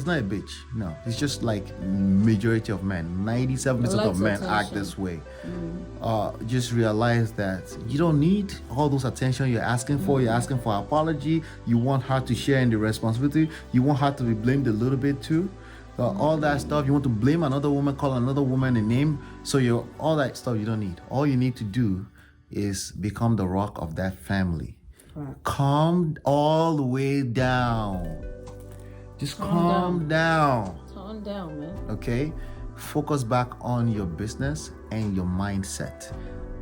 not a bitch. No, it's just like majority of men. 97% of men act this way. Just realize that you don't need all those attention you're asking for. You're asking for apology. You want her to share in the responsibility. You want her to be blamed a little bit too. All that stuff. You want to blame another woman, call another woman a name. So all that stuff you don't need. All you need to do is become the rock of that family. Calm all the way down. Just calm down. Calm down, man. Okay? Focus back on your business and your mindset.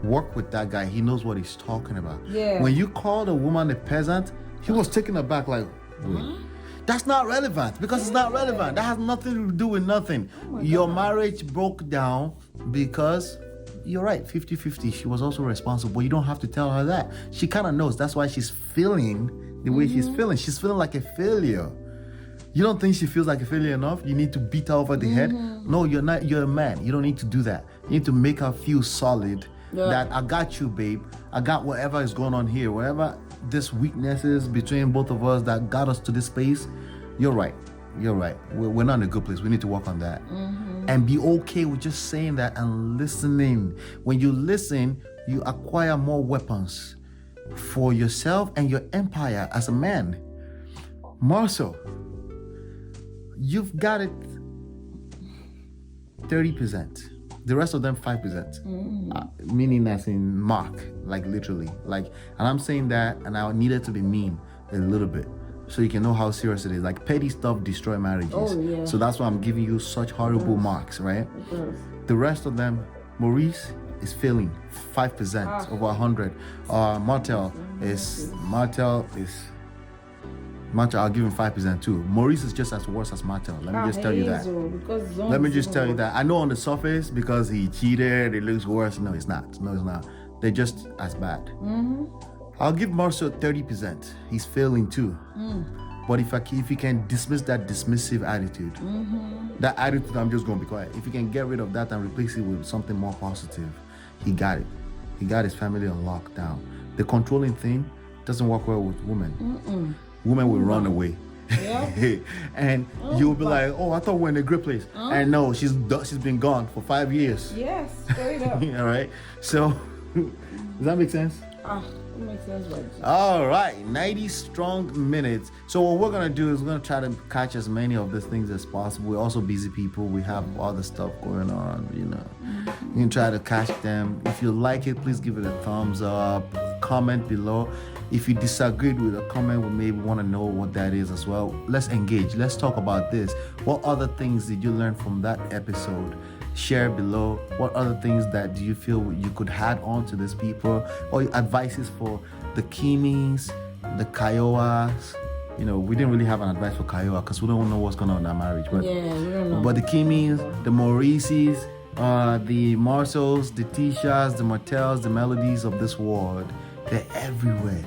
Work with that guy. He knows what he's talking about. When you called a woman a peasant, he was taken aback like, wait. That's not relevant because it's not relevant. That has nothing to do with nothing. Your marriage broke down because you're right, 50-50. She was also responsible. You don't have to tell her that. She kind of knows. That's why she's feeling the way she's feeling. She's feeling like a failure. You don't think she feels like a failure enough? You need to beat her over the head? No, you're not. You're a man. You don't need to do that. You need to make her feel solid. That I got you, babe. I got whatever is going on here. Whatever this weaknesses between both of us that got us to this space, you're right. We're not in a good place. We need to work on that. And be okay with just saying that and listening. When you listen, you acquire more weapons for yourself and your empire as a man. More so, you've got it 30%. The rest of them 5%, meaning as in mark, like literally, like. And I'm saying that, and I needed to be mean a little bit, so you can know how serious it is. Like petty stuff destroy marriages. So that's why I'm giving you such horrible marks, right? The rest of them, Maurice is failing 5% over 100. Martell is. Martell, I'll give him 5% too. Maurice is just as worse as Martell. Let me just tell you that. Let me just tell you that. I know on the surface, because he cheated, it looks worse. No, it's not. They're just as bad. I'll give Marcel 30%. He's failing too. But if you can dismiss that dismissive attitude, that attitude, I'm just going to be quiet. If you can get rid of that and replace it with something more positive, he got it. He got his family on lockdown. The controlling thing doesn't work well with women. Women will run away. And you'll be like, oh, I thought we were in a great place. And no, she's been gone for 5 years. Yes, straight up. All right. So, does that make sense? It makes sense, right? All right, 90 strong minutes. So what we're gonna do is we're gonna try to catch as many of these things as possible. We're also busy people. We have other stuff going on, you know. You can try to catch them. If you like it, please give it a thumbs up. Comment below. If you disagreed with a comment, we maybe want to know what that is as well. Let's engage. Let's talk about this. What other things did you learn from that episode? Share below. What other things that do you feel you could add on to these people, or advices for the Kimmys, the Kiowas? You know, we didn't really have an advice for Kiowa because we don't know what's going on in our marriage. But, we don't know. But the Kimmys, the Maurices, the Marshalls, the Tishas, the Martells, the Melodies of this world, they're everywhere.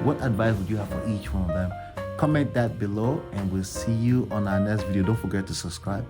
What advice would you have for each one of them? Comment that below, and we'll see you on our next video. Don't forget to subscribe.